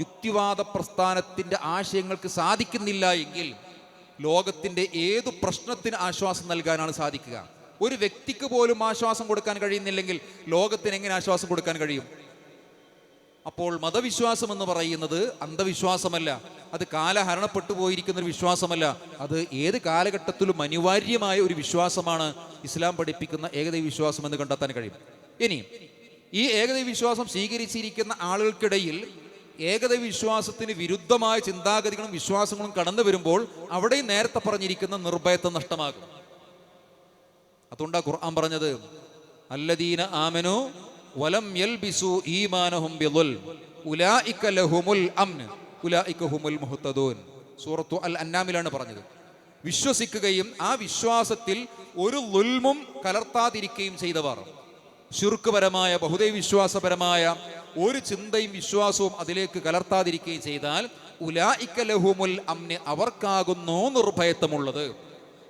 Speaker 1: യുക്തിവാദ പ്രസ്ഥാനത്തിൻ്റെ ആശയങ്ങൾക്ക് സാധിക്കുന്നില്ല എങ്കിൽ ലോകത്തിൻ്റെ ഏതു പ്രശ്നത്തിന് ആശ്വാസം നൽകാനാണ് സാധിക്കുക? ഒരു വ്യക്തിക്ക് പോലും ആശ്വാസം കൊടുക്കാൻ കഴിയുന്നില്ലെങ്കിൽ ലോകത്തിന് എങ്ങനെ ആശ്വാസം കൊടുക്കാൻ കഴിയും? അപ്പോൾ മതവിശ്വാസം എന്ന് പറയുന്നത് അന്ധവിശ്വാസമല്ല, അത് കാലഹരണപ്പെട്ടു പോയിരിക്കുന്ന ഒരു വിശ്വാസമല്ല, അത് ഏത് കാലഘട്ടത്തിലും അനിവാര്യമായ ഒരു വിശ്വാസമാണ് ഇസ്ലാം പഠിപ്പിക്കുന്ന ഏകദൈവ വിശ്വാസം എന്ന് കണ്ടെത്താൻ കഴിയും. ഇനി ഈ ഏകദൈവ വിശ്വാസം സ്വീകരിച്ചിരിക്കുന്ന ആളുകൾക്കിടയിൽ ഏകദൈവ വിശ്വാസത്തിന് വിരുദ്ധമായ ചിന്താഗതികളും വിശ്വാസങ്ങളും കടന്നു വരുമ്പോൾ അവിടെയും നേരത്തെ പറഞ്ഞിരിക്കുന്ന നിർഭയത്വം നഷ്ടമാകും. അതുകൊണ്ടാണ് ഖുർആൻ പറഞ്ഞത്, അല്ലദീന ആമനു വലം യൽബിസു ഈമാനഹും ബിളുൽം ഉലൈക ലഹുമുൽ അംൻ ഉലൈക ഹുമുൽ മുഹ്തദൂൻ. സൂറത്തു അൽ അന്നാമിലാണ് പറഞ്ഞത്. വിശ്വസിക്കുകയും ആ വിശ്വാസത്തിൽ ഒരു ളുൽമും കലർത്താതിരിക്കുകയും ചെയ്തവർ, ശിർക്ക്പരമായ, ബഹുദൈവ വിശ്വാസപരമായ ഒരു ചിന്തയും വിശ്വാസവും അതിലേക്ക് കലർത്താതിരിക്കുകയും ചെയ്താൽ ഉലൈക ലഹുമുൽ അംൻ, അവർക്കാകുന്നു നിർഭയത്വമുള്ളത്.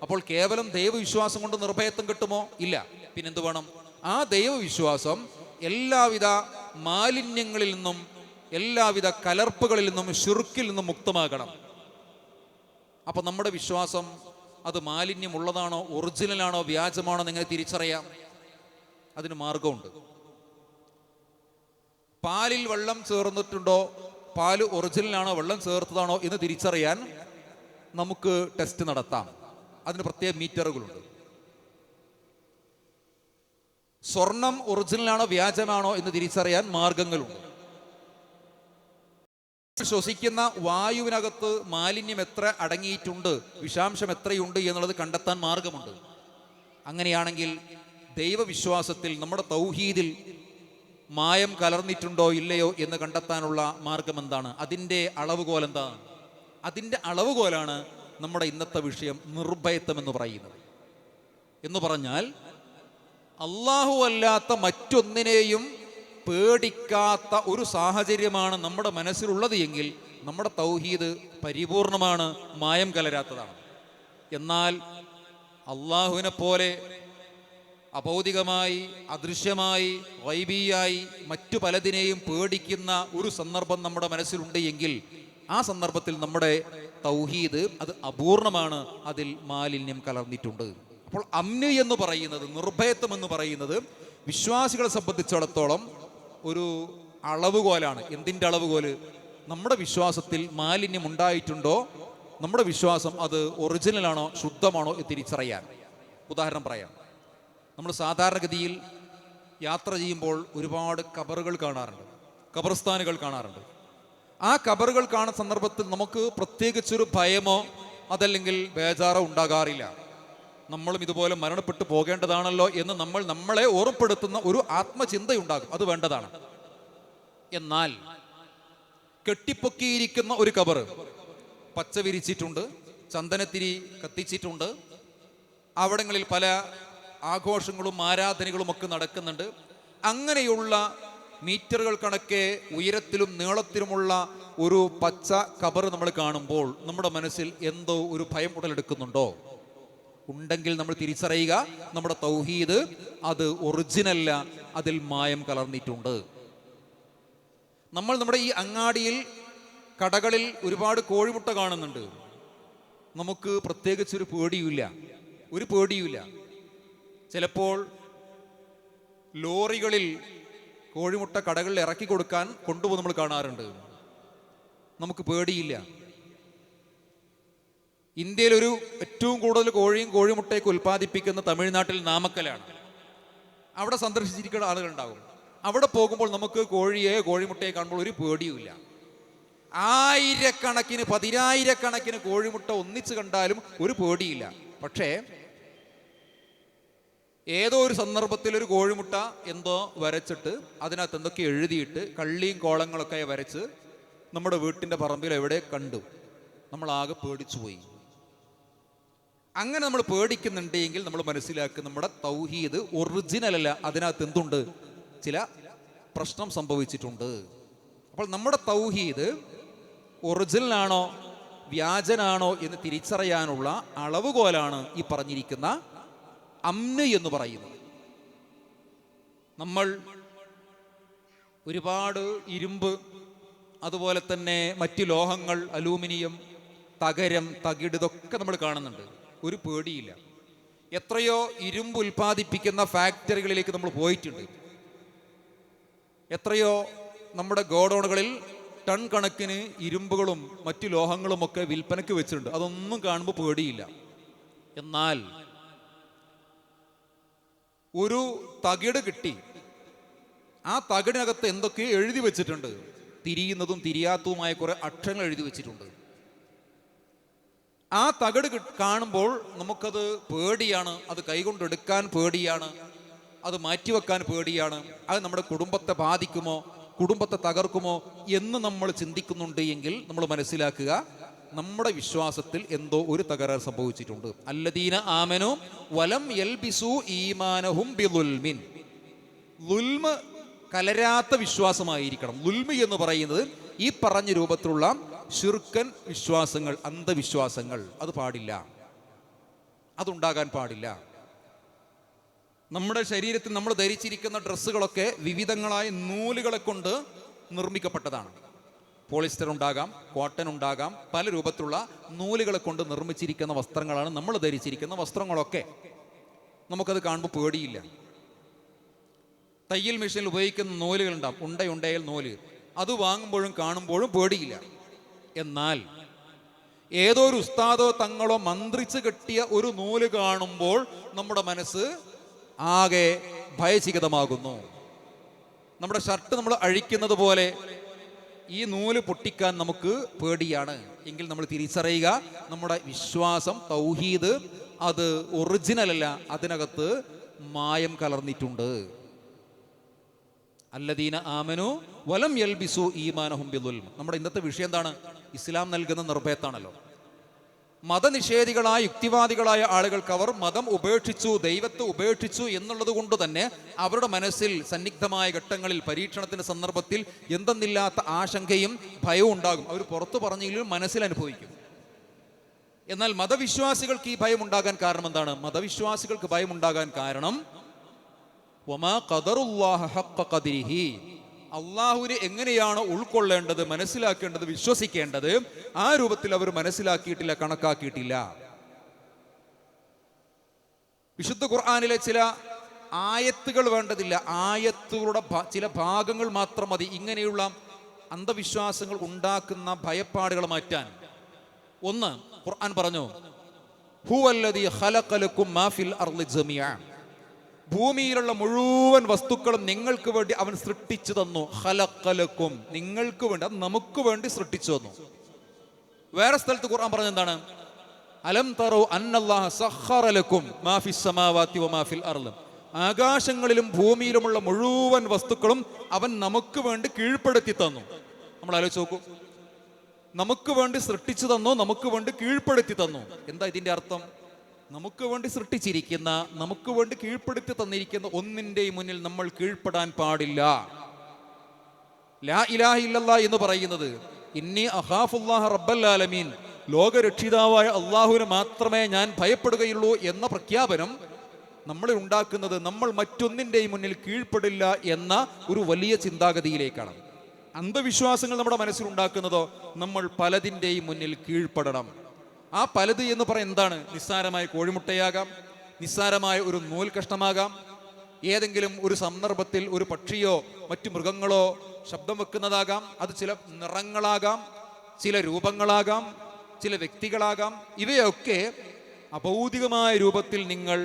Speaker 1: അപ്പോൾ കേവലം ദൈവവിശ്വാസം കൊണ്ട് നിർഭയത്വം കിട്ടുമോ? ഇല്ല. പിന്നെന്ത് വേണം? ആ ദൈവവിശ്വാസം എല്ലാവിധ മാലിന്യങ്ങളിൽ നിന്നും, എല്ലാവിധ കലർപ്പുകളിൽ നിന്നും, ശിർക്കിൽ നിന്നും മുക്തമാകണം. അപ്പൊ നമ്മുടെ വിശ്വാസം അത് മാലിന്യമുള്ളതാണോ, ഒറിജിനലാണോ, വ്യാജമാണോ നിങ്ങൾ തിരിച്ചറിയാം. അതിന് മാർഗമുണ്ട്. പാലിൽ വെള്ളം ചേർന്നിട്ടുണ്ടോ, പാല് ഒറിജിനലാണോ, വെള്ളം ചേർത്തതാണോ എന്ന് തിരിച്ചറിയാൻ നമുക്ക് ടെസ്റ്റ് നടത്താം. അതിന് പ്രത്യേക മീറ്ററുകളുണ്ട്. സ്വർണം ഒറിജിനലാണോ വ്യാജമാണോ എന്ന് തിരിച്ചറിയാൻ മാർഗങ്ങളുണ്ട്. ശ്വസിക്കുന്ന വായുവിനകത്ത് മാലിന്യം എത്ര അടങ്ങിയിട്ടുണ്ട്, വിഷാംശം എത്രയുണ്ട് എന്നുള്ളത് കണ്ടെത്താൻ മാർഗമുണ്ട്. അങ്ങനെയാണെങ്കിൽ ദൈവവിശ്വാസത്തിൽ, നമ്മുടെ തൗഹീദിൽ മായം കലർന്നിട്ടുണ്ടോ ഇല്ലയോ എന്ന് കണ്ടെത്താനുള്ള മാർഗം എന്താണ്? അതിൻ്റെ അളവുകോൽ എന്താണ്? അതിൻ്റെ അളവുകോലാണ് നമ്മുടെ ഇന്നത്തെ വിഷയം നിർഭയത്വം എന്ന് പറയുന്നത്. എന്ന് പറഞ്ഞാൽ അല്ലാഹു അല്ലാത്ത മറ്റൊന്നിനെയും പേടിക്കാത്ത ഒരു സാഹചര്യമാണ് നമ്മുടെ മനസ്സിലുള്ളത് എങ്കിൽ നമ്മുടെ തൗഹീദ് പരിപൂർണമാണ്, മായം കലരാത്തതാണ്. എന്നാൽ അള്ളാഹുവിനെ പോലെ അഭൗതികമായി, അദൃശ്യമായി, ഗൈബിയായി മറ്റു പലതിനെയും പേടിക്കുന്ന ഒരു സന്ദർഭം നമ്മുടെ മനസ്സിലുണ്ട് എങ്കിൽ ആ സന്ദർഭത്തിൽ നമ്മുടെ തൗഹീദ് അത് അപൂർണമാണ്, അതിൽ മാലിന്യം കലർന്നിട്ടുണ്ട്. അപ്പോൾ അമ്ന് എന്ന് പറയുന്നത്, നിർഭയത്വം എന്ന് പറയുന്നത് വിശ്വാസികളെ സംബന്ധിച്ചിടത്തോളം ഒരു അളവുകോലാണ്. എന്തിൻ്റെ അളവുകോല്? നമ്മുടെ വിശ്വാസത്തിൽ മാലിന്യം ഉണ്ടായിട്ടുണ്ടോ, നമ്മുടെ വിശ്വാസം അത് ഒറിജിനലാണോ, ശുദ്ധമാണോ എന്ന് തിരിച്ചറിയാൻ. ഉദാഹരണം പറയാം. നമ്മൾ സാധാരണഗതിയിൽ യാത്ര ചെയ്യുമ്പോൾ ഒരുപാട് ഖബറുകൾ കാണാറുണ്ട്, ഖബർസ്ഥാനുകൾ കാണാറുണ്ട്. ആ ഖബറുകൾ കാണുന്ന സന്ദർഭത്തിൽ നമുക്ക് പ്രത്യേകിച്ചൊരു ഭയമോ അതല്ലെങ്കിൽ ബേജാറോ ഉണ്ടാകാറില്ല. നമ്മളും ഇതുപോലെ മരണപ്പെട്ടു പോകേണ്ടതാണല്ലോ എന്ന് നമ്മളെ ഓർമ്മപ്പെടുത്തുന്ന ഒരു ആത്മചിന്തയുണ്ടാകും, അത് വേണ്ടതാണ്. എന്നാൽ കെട്ടിപ്പൊക്കിയിരിക്കുന്ന ഒരു ഖബർ, പച്ച വിരിച്ചിട്ടുണ്ട്, ചന്ദനത്തിരി കത്തിച്ചിട്ടുണ്ട്, അവിടങ്ങളിൽ പല ആഘോഷങ്ങളും ആരാധനകളും ഒക്കെ നടക്കുന്നുണ്ട്. അങ്ങനെയുള്ള മീറ്ററുകൾ കണക്കെ ഉയരത്തിലും നീളത്തിലുമുള്ള ഒരു പച്ച ഖബർ നമ്മൾ കാണുമ്പോൾ നമ്മുടെ മനസ്സിൽ എന്തോ ഒരു ഭയം ഉടലെടുക്കുന്നുണ്ടോ? ഉണ്ടെങ്കിൽ നമ്മൾ തിരിച്ചറിയുക, നമ്മുടെ തൗഹീദ് അത് ഒറിജിനല്ല, അതിൽ മായം കലർന്നിട്ടുണ്ട്. നമ്മൾ നമ്മുടെ ഈ അങ്ങാടിയിൽ കടകളിൽ ഒരുപാട് കോഴിമുട്ട കാണുന്നുണ്ട്. നമുക്ക് പ്രത്യേകിച്ചൊരു പേടിയുമില്ല, ഒരു പേടിയുമില്ല. ചിലപ്പോൾ ലോറികളിൽ കോഴിമുട്ട കടകളിൽ ഇറക്കി കൊടുക്കാൻ കൊണ്ടുപോകും നമ്മൾ കാണാറുണ്ട്. നമുക്ക് പേടിയില്ല. ഇന്ത്യയിലൊരു ഏറ്റവും കൂടുതൽ കോഴിയും കോഴിമുട്ടയൊക്കെ ഉൽപ്പാദിപ്പിക്കുന്ന തമിഴ്നാട്ടിൽ നാമക്കലാണ്. അവിടെ സന്ദർശിച്ചിരിക്കുന്ന ആളുകളുണ്ടാകും. അവിടെ പോകുമ്പോൾ നമുക്ക് കോഴിയെ കോഴിമുട്ടയെ കാണുമ്പോൾ ഒരു പേടിയുമില്ല. ആയിരക്കണക്കിന് പതിനായിരക്കണക്കിന് കോഴിമുട്ട ഒന്നിച്ച് കണ്ടാലും ഒരു പേടിയില്ല. പക്ഷേ ഏതോ ഒരു സന്ദർഭത്തിൽ ഒരു കോഴിമുട്ട എന്തോ വരച്ചിട്ട് അതിനകത്ത് എന്തൊക്കെ എഴുതിയിട്ട് കള്ളിയും കോളങ്ങളൊക്കെ വരച്ച് നമ്മുടെ വീട്ടിൻ്റെ പറമ്പിൽ എവിടെ കണ്ടു, നമ്മളാകെ പേടിച്ചു പോയി. അങ്ങനെ നമ്മൾ പേടിക്കുന്നുണ്ടെങ്കിൽ നമ്മൾ മനസ്സിലാക്കുക നമ്മുടെ തൗഹീദ് ഒറിജിനൽ അല്ല, അതിനകത്ത് എന്തുണ്ട്, ചില പ്രശ്നം സംഭവിച്ചിട്ടുണ്ട്. അപ്പോൾ നമ്മുടെ തൗഹീദ് ഒറിജിനലാണോ വ്യാജനാണോ എന്ന് തിരിച്ചറിയാനുള്ള അളവുകോലാണ് ഈ പറഞ്ഞിരിക്കുന്ന അമ്ന് എന്ന് പറയുന്നത്. നമ്മൾ ഒരുപാട് ഇരുമ്പ്, അതുപോലെ തന്നെ മറ്റ് ലോഹങ്ങൾ, അലൂമിനിയം, തകരം, തകിട്, ഇതൊക്കെ നമ്മൾ കാണുന്നുണ്ട്, ഒരു പേടിയില്ല. എത്രയോ ഇരുമ്പ് ഉൽപ്പാദിപ്പിക്കുന്ന ഫാക്ടറികളിലേക്ക് നമ്മൾ പോയിട്ടുണ്ട്. എത്രയോ നമ്മുടെ ഗോഡൗണുകളിൽ ടൺ കണക്കിന് ഇരുമ്പുകളും മറ്റു ലോഹങ്ങളും ഒക്കെ വിൽപ്പനയ്ക്ക് വെച്ചിട്ടുണ്ട്. അതൊന്നും കാണുമ്പോൾ പേടിയില്ല. എന്നാൽ ഒരു തകിട് കിട്ടി, ആ തകിടിനകത്ത് എന്തൊക്കെയോ എഴുതി വെച്ചിട്ടുണ്ട്, തിരിയുന്നതും തിരിയാത്തതുമായ കുറെ അക്ഷരങ്ങൾ എഴുതി വെച്ചിട്ടുണ്ട്. ആ തകിട് കാണുമ്പോൾ നമുക്കത് പേടിയാണ്, അത് കൈകൊണ്ടെടുക്കാൻ പേടിയാണ്, അത് മാറ്റിവെക്കാൻ പേടിയാണ്. അത് നമ്മുടെ കുടുംബത്തെ ബാധിക്കുമോ, കുടുംബത്തെ തകർക്കുമോ എന്ന് നമ്മൾ ചിന്തിക്കുന്നുണ്ട് എങ്കിൽ നമ്മൾ മനസ്സിലാക്കുക, നമ്മുടെ വിശ്വാസത്തിൽ എന്തോ ഒരു തകരാർ സംഭവിച്ചിട്ടുണ്ട്. അല്ലദീന ആമനു വലം യൽബിസു ഈമാനഹും ബിളുൽമിൻ. ളുൽമ് കലരാത്ത വിശ്വാസമായിരിക്കണം. ളുൽമ് എന്ന് പറയുന്നത് ഈ പറഞ്ഞ രൂപത്തിലുള്ള ശിർക്കൻ വിശ്വാസങ്ങൾ, അന്ധവിശ്വാസങ്ങൾ, അത് പാടില്ല, അതുണ്ടാകാൻ പാടില്ല. നമ്മുടെ ശരീരത്തിൽ നമ്മൾ ധരിച്ചിരിക്കുന്ന ഡ്രസ്സുകളൊക്കെ വിവിധങ്ങളായ നൂലുകളെ കൊണ്ട് നിർമ്മിക്കപ്പെട്ടതാണ്. പോളിസ്റ്റർ ഉണ്ടാകാം, കോട്ടൺ ഉണ്ടാകാം, പല രൂപത്തിലുള്ള നൂലുകളെ കൊണ്ട് നിർമ്മിച്ചിരിക്കുന്ന വസ്ത്രങ്ങളാണ് നമ്മൾ ധരിച്ചിരിക്കുന്ന വസ്ത്രങ്ങളൊക്കെ. നമുക്കത് കാണുമ്പോൾ പേടിയില്ല. തയ്യൽ മെഷീനിൽ ഉപയോഗിക്കുന്ന നൂലുകളുണ്ടാവും, ഉണ്ടയുണ്ടയിൽ നൂല്, അത് വാങ്ങുമ്പോഴും കാണുമ്പോഴും പേടിയില്ല. എന്നാൽ ഏതോ ഒരു ഉസ്താദോ തങ്ങളോ മന്ത്രിച്ച് കെട്ടിയ ഒരു നൂല് കാണുമ്പോൾ നമ്മുടെ മനസ്സ് ആകെ ഭയചകിതമാകുന്നു. നമ്മുടെ ഷർട്ട് നമ്മൾ അഴിക്കുന്നത് പോലെ ഈ നൂല് പൊട്ടിക്കാൻ നമുക്ക് പേടിയാണ്. എങ്കിൽ നമ്മൾ തിരിച്ചറിയുക, നമ്മുടെ വിശ്വാസം, തൗഹീദ് അത് ഒറിജിനൽ അല്ല, അതിനകത്ത് മായം കലർന്നിട്ടുണ്ട്. അല്ലദീന ആമനു വലം യൽബിസു ഈമാനഹും ബിളുൽം. നമ്മുടെ ഇന്നത്തെ വിഷയം എന്താണ്? ഇസ്ലാം നൽകുന്ന നിർഭയത്താണല്ലോ. മതനിഷേധികളായ യുക്തിവാദികളായ ആളുകൾക്ക് അവർ മതം ഉപേക്ഷിച്ചു, ദൈവത്തെ ഉപേക്ഷിച്ചു എന്നുള്ളത് കൊണ്ട് തന്നെ അവരുടെ മനസ്സിൽ സന്നിഗ്ധമായ ഘട്ടങ്ങളിൽ, പരീക്ഷണത്തിന്റെ സന്ദർഭത്തിൽ എന്തെന്നില്ലാത്ത ആശങ്കയും ഭയവും ഉണ്ടാകും. അവർ പുറത്തു പറഞ്ഞെങ്കിലും മനസ്സിൽ അനുഭവിക്കും. എന്നാൽ മതവിശ്വാസികൾക്ക് ഈ ഭയം ഉണ്ടാകാൻ കാരണം എന്താണ്? മതവിശ്വാസികൾക്ക് ഭയം ഉണ്ടാകാൻ കാരണം വമാ ഖദറുല്ലാഹ ഹഖ്ഖ ഖദ്രിഹി, അള്ളാഹുവിനെ എങ്ങനെയാണ് ഉൾക്കൊള്ളേണ്ടത്, മനസ്സിലാക്കേണ്ടത്, വിശ്വസിക്കേണ്ടത്, ആ രൂപത്തിൽ അവർ മനസ്സിലാക്കിയിട്ടില്ല, കണക്കാക്കിയിട്ടില്ല. വിശുദ്ധ ഖുർആനിലെ ചില ആയത്തുകൾ വേണ്ടതില്ല, ആയത്തുകളുടെ ചില ഭാഗങ്ങൾ മാത്രം മതി ഇങ്ങനെയുള്ള അന്ധവിശ്വാസങ്ങൾ ഉണ്ടാക്കുന്ന ഭയപ്പാടുകൾ മാറ്റാൻ. ഒന്ന്, ഖുർആൻ പറഞ്ഞു ഹുവല്ലദീ ഖലഖലകും മാ ഫിൽ അർളി ജമീഅ, ഭൂമിയിലുള്ള മുഴുവൻ വസ്തുക്കളും നിങ്ങൾക്ക് വേണ്ടി അവൻ സൃഷ്ടിച്ചു തന്നു. ഖലഖലകും, നിങ്ങൾക്ക് വേണ്ടി, അത് നമുക്ക് വേണ്ടി സൃഷ്ടിച്ചു തന്നു. വേറെ സ്ഥലത്ത് ഖുർആൻ പറഞ്ഞ എന്താണ്? അലം തറൗ അന്നല്ലാഹ സഖറ ലക്കും മാ ഫിസ് സമാവാതി വമാ ഫിൽ അർള്, ആകാശങ്ങളിലും ഭൂമിയിലുമുള്ള മുഴുവൻ വസ്തുക്കളും അവൻ നമുക്ക് വേണ്ടി കീഴ്പ്പെടുത്തി തന്നു. നമ്മൾ ആലോചിച്ച് നോക്കൂ, നമുക്ക് വേണ്ടി സൃഷ്ടിച്ചു തന്നു, നമുക്ക് വേണ്ടി കീഴ്പ്പെടുത്തി തന്നു. എന്താ ഇതിന്റെ അർത്ഥം? നമുക്ക് വേണ്ടി സൃഷ്ടിച്ചിരിക്കുന്ന, നമുക്ക് വേണ്ടി കീഴ്പ്പെടുത്തി തന്നിരിക്കുന്ന ഒന്നിന്റെയും മുന്നിൽ നമ്മൾ കീഴ്പ്പെടാൻ പാടില്ല. ലാ ഇലാഹ ഇല്ലല്ലാഹ് എന്ന് പറയുന്നത് ഇന്നി അഖാഫുല്ലാഹ റബ്ബൽ ആലമീൻ, ലോകരക്ഷിതാവായ അള്ളാഹുവിനെ മാത്രമേ ഞാൻ ഭയപ്പെടുകയുള്ളൂ എന്ന പ്രഖ്യാപനം നമ്മൾ ഉണ്ടാക്കുന്നത് നമ്മൾ മറ്റൊന്നിന്റെയും മുന്നിൽ കീഴ്പ്പെടില്ല എന്ന ഒരു വലിയ ചിന്താഗതിയിലേക്കാണ്. അന്ധവിശ്വാസങ്ങൾ നമ്മുടെ മനസ്സിലുണ്ടാക്കുന്നതോ നമ്മൾ പലതിൻ്റെയും മുന്നിൽ കീഴ്പ്പെടണം. ആ പലത് എന്ന് പറയാൻ എന്താണ്? നിസ്സാരമായ കോഴിമുട്ടയാകാം, നിസ്സാരമായ ഒരു നൂൽ കഷ്ണമാകാം, ഏതെങ്കിലും ഒരു സന്ദർഭത്തിൽ ഒരു പക്ഷിയോ മറ്റു മൃഗങ്ങളോ ശബ്ദം വെക്കുന്നതാകാം, അത് ചില നിറങ്ങളാകാം, ചില രൂപങ്ങളാകാം, ചില വ്യക്തികളാകാം. ഇവയൊക്കെ അഭൗതികമായ രൂപത്തിൽ നിങ്ങൾ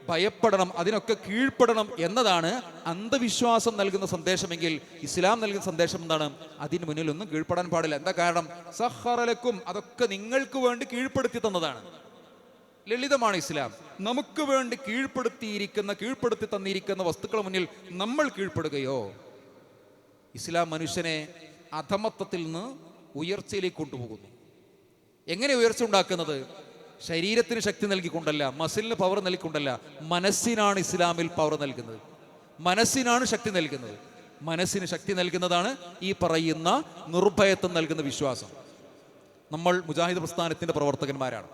Speaker 1: ഭയപ്പെടണം, അതിനൊക്കെ കീഴ്പ്പെടണം എന്നതാണ് അന്ധവിശ്വാസം നൽകുന്ന സന്ദേശമെങ്കിൽ ഇസ്ലാം നൽകുന്ന സന്ദേശം എന്താണ്? അതിന് മുന്നിൽ ഒന്നും കീഴ്പ്പെടാൻ പാടില്ല. എന്താ കാരണം? സഖറ ലക്കും, അതൊക്കെ നിങ്ങൾക്ക് വേണ്ടി കീഴ്പ്പെടുത്തി തന്നതാണ്. ലളിതമാണ് ഇസ്ലാം. നമുക്ക് വേണ്ടി കീഴ്പ്പെടുത്തി തന്നിരിക്കുന്ന വസ്തുക്കൾ മുന്നിൽ നമ്മൾ കീഴ്പ്പെടുകയോ? ഇസ്ലാം മനുഷ്യനെ അധമത്വത്തിൽ നിന്ന് ഉയർച്ചയിലേക്ക് കൊണ്ടുപോകുന്നു. എങ്ങനെ ഉയർച്ച ഉണ്ടാക്കുന്നത്? ശരീരത്തിന് ശക്തി നൽകിക്കൊണ്ടല്ല, മസിലിന് പവർ നൽകിക്കൊണ്ടല്ല, മനസ്സിനാണ് ഇസ്ലാമിൽ പവർ നൽകുന്നത്, മനസ്സിനാണ് ശക്തി നൽകുന്നത്. മനസ്സിന് ശക്തി നൽകുന്നതാണ് ഈ പറയുന്ന നിർഭയത്വം നൽകുന്ന വിശ്വാസം. നമ്മൾ മുജാഹിദ് പ്രസ്ഥാനത്തിന്റെ പ്രവർത്തകന്മാരാണ്.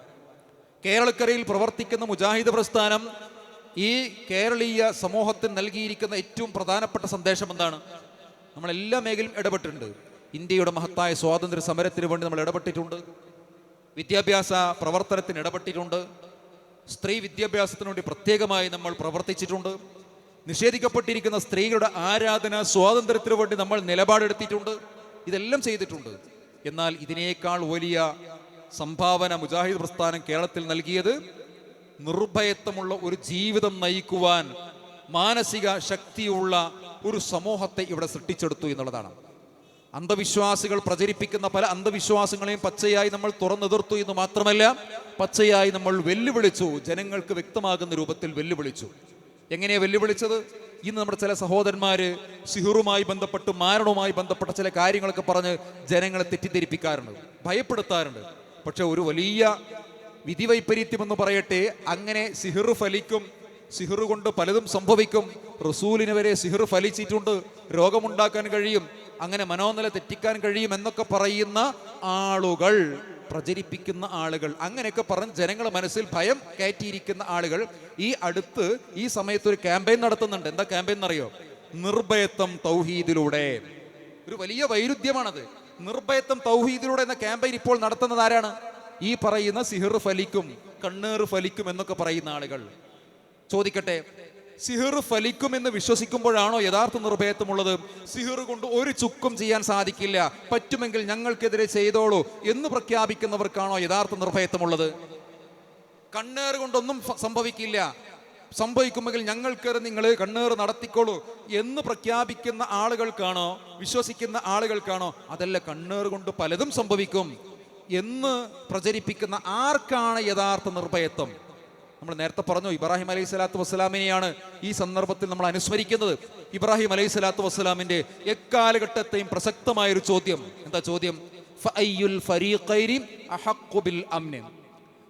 Speaker 1: കേരളക്കരയിൽ പ്രവർത്തിക്കുന്ന മുജാഹിദ് പ്രസ്ഥാനം ഈ കേരളീയ സമൂഹത്തിന് നൽകിയിരിക്കുന്ന ഏറ്റവും പ്രധാനപ്പെട്ട സന്ദേശം എന്താണ്? നമ്മൾ എല്ലാ മേഖലയിലും ഇടപെട്ടിട്ടുണ്ട്. ഇന്ത്യയുടെ മഹത്തായ സ്വാതന്ത്ര്യ സമരത്തിന് വേണ്ടി നമ്മൾ ഇടപെട്ടിട്ടുണ്ട്, വിദ്യാഭ്യാസ പ്രവർത്തനത്തിന് ഇടപെട്ടിട്ടുണ്ട്, സ്ത്രീ വിദ്യാഭ്യാസത്തിന് വേണ്ടി പ്രത്യേകമായി നമ്മൾ പ്രവർത്തിച്ചിട്ടുണ്ട്, നിഷേധിക്കപ്പെട്ടിരിക്കുന്ന സ്ത്രീകളുടെ ആരാധന സ്വാതന്ത്ര്യത്തിന് വേണ്ടി നമ്മൾ നിലപാടെടുത്തിട്ടുണ്ട്, ഇതെല്ലാം ചെയ്തിട്ടുണ്ട്. എന്നാൽ ഇതിനേക്കാൾ വലിയ സംഭാവന മുജാഹിദ് പ്രസ്ഥാനം കേരളത്തിൽ നൽകിയത് നിർഭയത്വമുള്ള ഒരു ജീവിതം നയിക്കുവാൻ മാനസിക ശക്തിയുള്ള ഒരു സമൂഹത്തെ ഇവിടെ സൃഷ്ടിച്ചെടുത്തു എന്നുള്ളതാണ്. അന്ധവിശ്വാസികൾ പ്രചരിപ്പിക്കുന്ന പല അന്ധവിശ്വാസങ്ങളെയും പച്ചയായി നമ്മൾ തുറന്നെതിർത്തു എന്ന് മാത്രമല്ല, പച്ചയായി നമ്മൾ വെല്ലുവിളിച്ചു, ജനങ്ങൾക്ക് വ്യക്തമാകുന്ന രൂപത്തിൽ വെല്ലുവിളിച്ചു. എങ്ങനെയാണ് വെല്ലുവിളിച്ചത്? ഇന്ന് നമ്മുടെ ചില സഹോദരന്മാര് സിഹറുമായി ബന്ധപ്പെട്ട്, മാരണവുമായി ബന്ധപ്പെട്ട ചില കാര്യങ്ങളൊക്കെ പറഞ്ഞ് ജനങ്ങളെ തെറ്റിദ്ധരിപ്പിക്കാറുണ്ട്, ഭയപ്പെടുത്താറുണ്ട്. പക്ഷെ ഒരു വലിയ വിധിവൈപരീത്യം എന്ന് പറയട്ടെ, അങ്ങനെ സിഹർ ഫലിക്കും, സിഹർ കൊണ്ട് പലതും സംഭവിക്കും, റസൂലിന് വരെ സിഹർ ഫലിച്ചിട്ടുണ്ട്, രോഗമുണ്ടാക്കാൻ കഴിയും, അങ്ങനെ മനോനില തെറ്റിക്കാൻ കഴിയും എന്നൊക്കെ പറയുന്ന ആളുകൾ, പ്രചരിപ്പിക്കുന്ന ആളുകൾ, അങ്ങനെയൊക്കെ പറഞ്ഞ് ജനങ്ങളുടെ മനസ്സിൽ ഭയം കയറ്റിയിരിക്കുന്ന ആളുകൾ ഈ സമയത്ത് ഒരു ക്യാമ്പയിൻ നടത്തുന്നുണ്ട്. എന്താ ക്യാമ്പയിൻ എന്നറിയോ? നിർഭയത്വം തൗഹീദിലൂടെ. ഒരു വലിയ വൈരുദ്ധ്യമാണത്. നിർഭയത്വം തൗഹീദിലൂടെ എന്ന ക്യാമ്പയിൻ ഇപ്പോൾ നടത്തുന്നത് ആരാണ്? ഈ പറയുന്ന സിഹർ ഫലിക്കും, കണ്ണേറ് ഫലിക്കും എന്നൊക്കെ പറയുന്ന ആളുകൾ. ചോദിക്കട്ടെ, സിഹർ ഫലിക്കുമെന്ന് വിശ്വസിക്കുമ്പോഴാണോ യഥാർത്ഥ നിർഭയത്വമുള്ളത്? സിഹർ കൊണ്ട് ഒരു ചുക്കും ചെയ്യാൻ സാധിക്കില്ല, പറ്റുമെങ്കിൽ ഞങ്ങൾക്കെതിരെ ചെയ്തോളൂ എന്ന് പ്രഖ്യാപിക്കുന്നവർക്കാണോ യഥാർത്ഥ നിർഭയത്വമുള്ളത്? കണ്ണേറ് കൊണ്ടൊന്നും സംഭവിക്കില്ല, സംഭവിക്കുമെങ്കിൽ ഞങ്ങൾക്കേറെ നിങ്ങൾ കണ്ണേറ് നടത്തിക്കോളൂ എന്ന് പ്രഖ്യാപിക്കുന്ന ആളുകൾക്കാണോ, വിശ്വസിക്കുന്ന ആളുകൾക്കാണോ? അതല്ല, കണ്ണേറ് കൊണ്ട് പലതും സംഭവിക്കും എന്ന് പ്രചരിപ്പിക്കുന്ന ആർക്കാണ് യഥാർത്ഥ നിർഭയത്വം? നമ്മൾ നേരത്തെ പറഞ്ഞു, ഇബ്രാഹിം അലൈഹി സ്വലാത്തു വസ്സലാമിനെയാണ് ഈ സന്ദർഭത്തിൽ നമ്മൾ അനുസ്മരിക്കുന്നത്. ഇബ്രാഹിം അലൈഹി സ്വലാത്തു വസ്സലാമിന്റെ എക്കാലഘട്ടത്തെയും പ്രസക്തമായൊരു ചോദ്യം. എന്താ ചോദ്യം? ഫഅയ്യുൽ ഫരീഖൈനി അഹഖു ബിൽ അംൻ,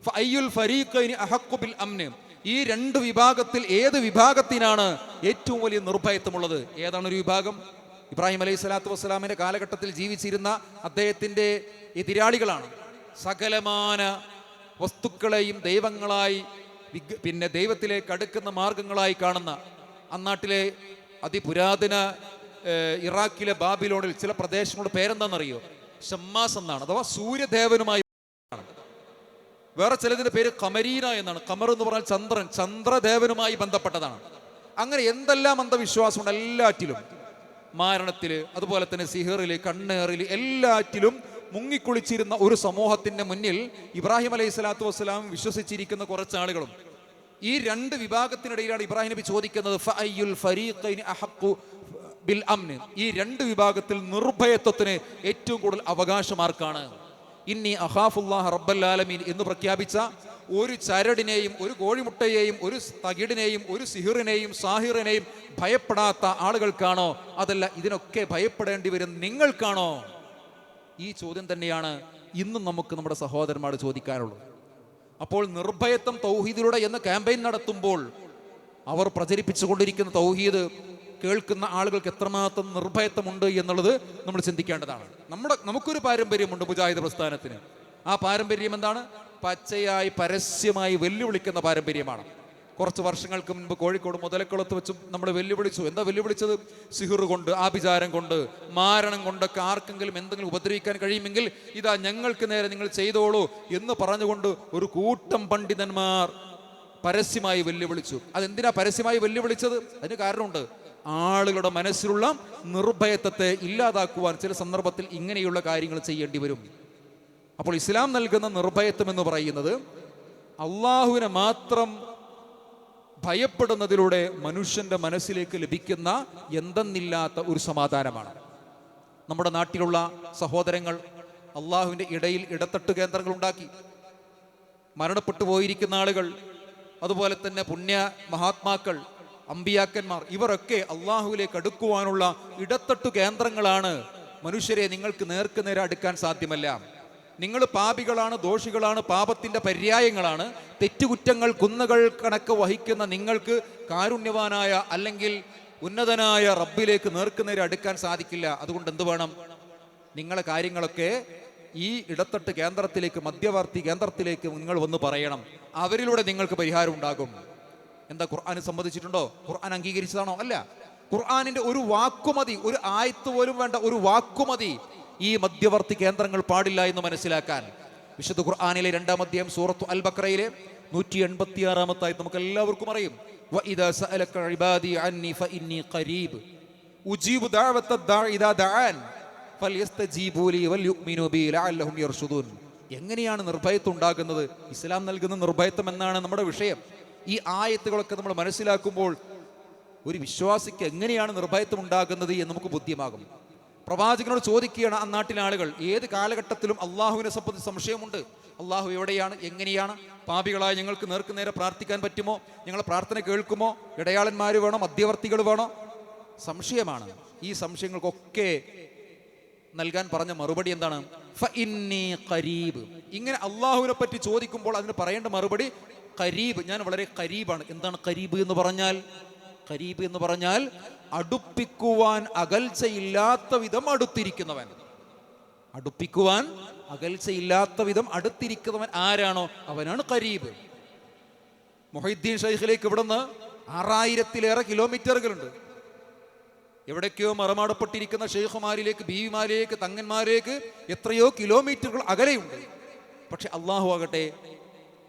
Speaker 1: ഫഅയ്യുൽ ഫരീഖൈനി അഹഖു ബിൽ അംൻ. ഈ രണ്ട് വിഭാഗത്തിൽ ഏത് വിഭാഗത്തിനാണ് ഏറ്റവും വലിയ നിർഭയത്വമുള്ളത്? ഏതാണ് ഒരു വിഭാഗം? ഇബ്രാഹിം അലൈഹി സ്വലാത്തു വസ്സലാമിന്റെ കാലഘട്ടത്തിൽ ജീവിച്ചിരുന്ന അദ്ദേഹത്തിന്റെ എതിരാളികളാണ്. സകലമാന വസ്തുക്കളെയും ദൈവങ്ങളായി, പിന്നെ ദൈവത്തിലേക്ക് അടുക്കുന്ന മാർഗങ്ങളായി കാണുന്ന അന്നാട്ടിലെ അതിപുരാതന ഇറാഖിലെ ബാബിലോണിൽ ചില പ്രദേശങ്ങളുടെ പേരെന്താണെന്നറിയോ? ഷമ്മാസ് എന്നാണ്, അഥവാ സൂര്യദേവനുമായി. വേറെ ചിലതിന്റെ പേര് കമരീന എന്നാണ്. കമർ എന്ന് പറഞ്ഞാൽ ചന്ദ്രൻ, ചന്ദ്രദേവനുമായി ബന്ധപ്പെട്ടതാണ്. അങ്ങനെ എന്തെല്ലാം അന്ധവിശ്വാസമുണ്ട് എല്ലാറ്റിലും, മാരണത്തില്, അതുപോലെ തന്നെ സിഹറില്, കണ്ണേറില്, എല്ലാറ്റിലും മുങ്ങിക്കുളിച്ചിരുന്ന ഒരു സമൂഹത്തിന്റെ മുന്നിൽ ഇബ്രാഹിം അലൈഹി സ്വലാത്തു വസ്സലാം വിശ്വസിച്ചിരിക്കുന്ന കുറച്ചാളുകളും. ഈ രണ്ട് വിഭാഗത്തിനിടയിലാണ് ഇബ്രാഹിം നബി ചോദിക്കുന്നത്, ഫഅയ്യുൽ ഫരീഖൈനി അഹഖു ബിൽ അംൻ. ഈ രണ്ട് വിഭാഗത്തിൽ നിർഭയത്വത്തിന് ഏറ്റവും കൂടുതൽ അവകാശമാർക്കാണ്? ഇന്നി അഖാഫുല്ലാഹ റബ്ബൽ ആലമീൻ എന്ന് പ്രഖ്യാപിച്ച ഒരു ചരടിനെയും, ഒരു കോഴിമുട്ടയെയും, ഒരു തകിടിനെയും, ഒരു സിഹിറിനെയും സാഹിറിനെയും ഭയപ്പെടാത്ത ആളുകൾക്കാണോ? അതല്ല ഇതിനൊക്കെ ഭയപ്പെടേണ്ടി വരും നിങ്ങൾക്കാണോ? ഈ ചോദ്യം തന്നെയാണ് ഇന്നും നമുക്ക് നമ്മുടെ സഹോദരന്മാർ ചോദിക്കാനുള്ളത്. അപ്പോൾ നിർഭയത്വം തൗഹീദിലൂടെ എന്ന ക്യാമ്പയിൻ നടത്തുമ്പോൾ അവർ പ്രചരിപ്പിച്ചുകൊണ്ടിരിക്കുന്ന തൗഹീദ് കേൾക്കുന്ന ആളുകൾക്ക് എത്രമാത്രം നിർഭയത്വമുണ്ട് എന്നുള്ളത് നമ്മൾ ചിന്തിക്കേണ്ടതാണ്. നമുക്കൊരു പാരമ്പര്യമുണ്ട് മുജാഹിദ് പ്രസ്ഥാനത്തിന്. ആ പാരമ്പര്യം എന്താണ്? പച്ചയായി പരസ്യമായി വെല്ലുവിളിക്കുന്ന പാരമ്പര്യമാണ്. കുറച്ച് വർഷങ്ങൾക്ക് മുൻപ് കോഴിക്കോട് മുതലക്കുളത്ത് വെച്ചും നമ്മൾ വെല്ലുവിളിച്ചു. എന്താ വെല്ലുവിളിച്ചത്? സിഹിർ കൊണ്ട്, ആഭിചാരം കൊണ്ട്, മാരണം കൊണ്ടൊക്കെ ആർക്കെങ്കിലും എന്തെങ്കിലും ഉപദ്രവിക്കാൻ കഴിയുമെങ്കിൽ ഇതാ ഞങ്ങൾക്ക് നേരെ നിങ്ങൾ ചെയ്തോളൂ എന്ന് പറഞ്ഞുകൊണ്ട് ഒരു കൂട്ടം പണ്ഡിതന്മാർ പരസ്യമായി വെല്ലുവിളിച്ചു. അതെന്തിനാ പരസ്യമായി വെല്ലുവിളിച്ചത്? അതിന് കാരണമുണ്ട്. ആളുകളുടെ മനസ്സിലുള്ള നിർഭയത്വത്തെ ഇല്ലാതാക്കുവാൻ ചില സന്ദർഭത്തിൽ ഇങ്ങനെയുള്ള കാര്യങ്ങൾ ചെയ്യേണ്ടി വരും. അപ്പോൾ ഇസ്ലാം നൽകുന്ന നിർഭയത്വം എന്ന് പറയുന്നത് അള്ളാഹുവിനെ മാത്രം ഭയപ്പെടുന്നതിലൂടെ മനുഷ്യന്റെ മനസ്സിലേക്ക് ലഭിക്കുന്ന എന്തെന്നില്ലാത്ത ഒരു സമാധാനമാണ്. നമ്മുടെ നാട്ടിലുള്ള സഹോദരങ്ങൾ അള്ളാഹുവിന്റെ ഇടയിൽ ഇടത്തട്ട് കേന്ദ്രങ്ങൾ ഉണ്ടാക്കി. മരണപ്പെട്ടു പോയിരിക്കുന്ന ആളുകൾ, അതുപോലെ തന്നെ പുണ്യ മഹാത്മാക്കൾ, അമ്പിയാക്കന്മാർ, ഇവരൊക്കെ അള്ളാഹുവിലേക്ക് അടുക്കുവാനുള്ള ഇടത്തട്ടു കേന്ദ്രങ്ങളാണ്. മനുഷ്യരെ നിങ്ങൾക്ക് നേർക്കുനേരെ അടുക്കാൻ സാധ്യമല്ല. നിങ്ങൾ പാപികളാണ്, ദോഷികളാണ്, പാപത്തിന്റെ പര്യായങ്ങളാണ്. തെറ്റുകുറ്റങ്ങൾ കുന്നുകൾ കണക്ക് വഹിക്കുന്ന നിങ്ങൾക്ക് കാരുണ്യവാനായ അല്ലെങ്കിൽ ഉന്നതനായ റബ്ബിലേക്ക് നേർക്കുനേരെ അടുക്കാൻ സാധിക്കില്ല. അതുകൊണ്ട് എന്ത് വേണം? നിങ്ങളെ കാര്യങ്ങളൊക്കെ ഈ ഇടത്തട്ട് കേന്ദ്രത്തിലേക്ക്, മധ്യവർത്തി കേന്ദ്രത്തിലേക്ക് നിങ്ങൾ വന്ന് പറയണം. അവരിലൂടെ നിങ്ങൾക്ക് പരിഹാരം ഉണ്ടാകും. എന്താ ഖുർആന് സമ്മതിച്ചിട്ടുണ്ടോ? ഖുർആൻ അംഗീകരിച്ചതാണോ? അല്ല. ഖുർആനിന്റെ ഒരു വാക്കുമതി, ഒരു ആയത്ത് പോലും വേണ്ട, ഒരു വാക്കുമതി ഈ മധ്യവർത്തി കേന്ദ്രങ്ങൾ പാടില്ല എന്ന് മനസ്സിലാക്കാൻ. വിശുദ്ധ ഖുർആനിലെ 2-ാം അധ്യായം സൂറത്തു അൽ ബഖറയിലെ 186-ാമത്തെ ആയത്ത് നമുക്ക് എല്ലാവർക്കും അറിയും. വഇദാ സഅലക ഇബാദി അന്നി ഫഇന്നി ഖരീബ് ഉജീബു ദഅവത ദാഇ ഇദാ ദഅൻ ഫൽയസ്തജീബൂ ലി വൽയുഅ്മിനൂ ബി ലഅല്ലഹും യർഷുദൂൻ. എങ്ങനെയാണ് നിർഭയത്വം ഉണ്ടാകുന്നത്? ഇസ്ലാം നൽകുന്ന നിർഭയത്വം എന്നാണ് നമ്മുടെ വിഷയം. ഈ ആയത്തുകളൊക്കെ നമ്മൾ മനസ്സിലാക്കുമ്പോൾ ഒരു വിശ്വാസിക്ക് എങ്ങനെയാണ് നിർഭയത്വം ഉണ്ടാകുന്നത് എന്ന് നമുക്ക് ബോധ്യമാകും. പ്രവാചകനോട് ചോദിക്കുകയാണ് ആ നാട്ടിലെ ആളുകൾ. ഏത് കാലഘട്ടത്തിലും അള്ളാഹുവിനെ സംബന്ധിച്ച് സംശയമുണ്ട്. അള്ളാഹു എവിടെയാണ്? എങ്ങനെയാണ്? പാപികളായ ഞങ്ങൾക്ക് നേർക്കുനേരെ പ്രാർത്ഥിക്കാൻ പറ്റുമോ? ഞങ്ങളെ പ്രാർത്ഥന കേൾക്കുമോ? ഇടയാളന്മാർ വേണോ? മധ്യവർത്തികൾ വേണോ? സംശയമാണ്. ഈ സംശയങ്ങൾക്കൊക്കെ നൽകാൻ പറഞ്ഞ മറുപടി എന്താണ്? ഫഇന്നി ഖരീബ്. ഇങ്ങനെ അള്ളാഹുവിനെ പറ്റി ചോദിക്കുമ്പോൾ അതിന് പറയേണ്ട മറുപടി ഖരീബ്, ഞാൻ വളരെ ഖരീബാണ്. എന്താണ് ഖരീബ് എന്ന് പറഞ്ഞാൽ? ഖരീബ് എന്ന് പറഞ്ഞാൽ അടുപ്പിക്കുവാൻ അകൽച്ചയില്ലാത്ത വിധം അടുത്തിരിക്കുന്നവൻ. അടുപ്പിക്കുവാൻ അകൽച്ചയില്ലാത്ത വിധം അടുത്തിരിക്കുന്നവൻ ആരാണോ അവനാണ് ഖരീബ്. മുഹൈദ്ദീൻ ഷൈഖിലേക്ക് ഇവിടുന്ന് 6000-ലേറെ കിലോമീറ്ററുകളുണ്ട്. എവിടേക്കോ മറമാടപ്പെട്ടിരിക്കുന്ന ഷെയ്ഖുമാരിലേക്ക്, ബീവിമാരിലേക്ക്, തങ്ങന്മാരിലേക്ക് എത്രയോ കിലോമീറ്ററുകൾ അകലെയുണ്ട്. പക്ഷെ അള്ളാഹു ആകട്ടെ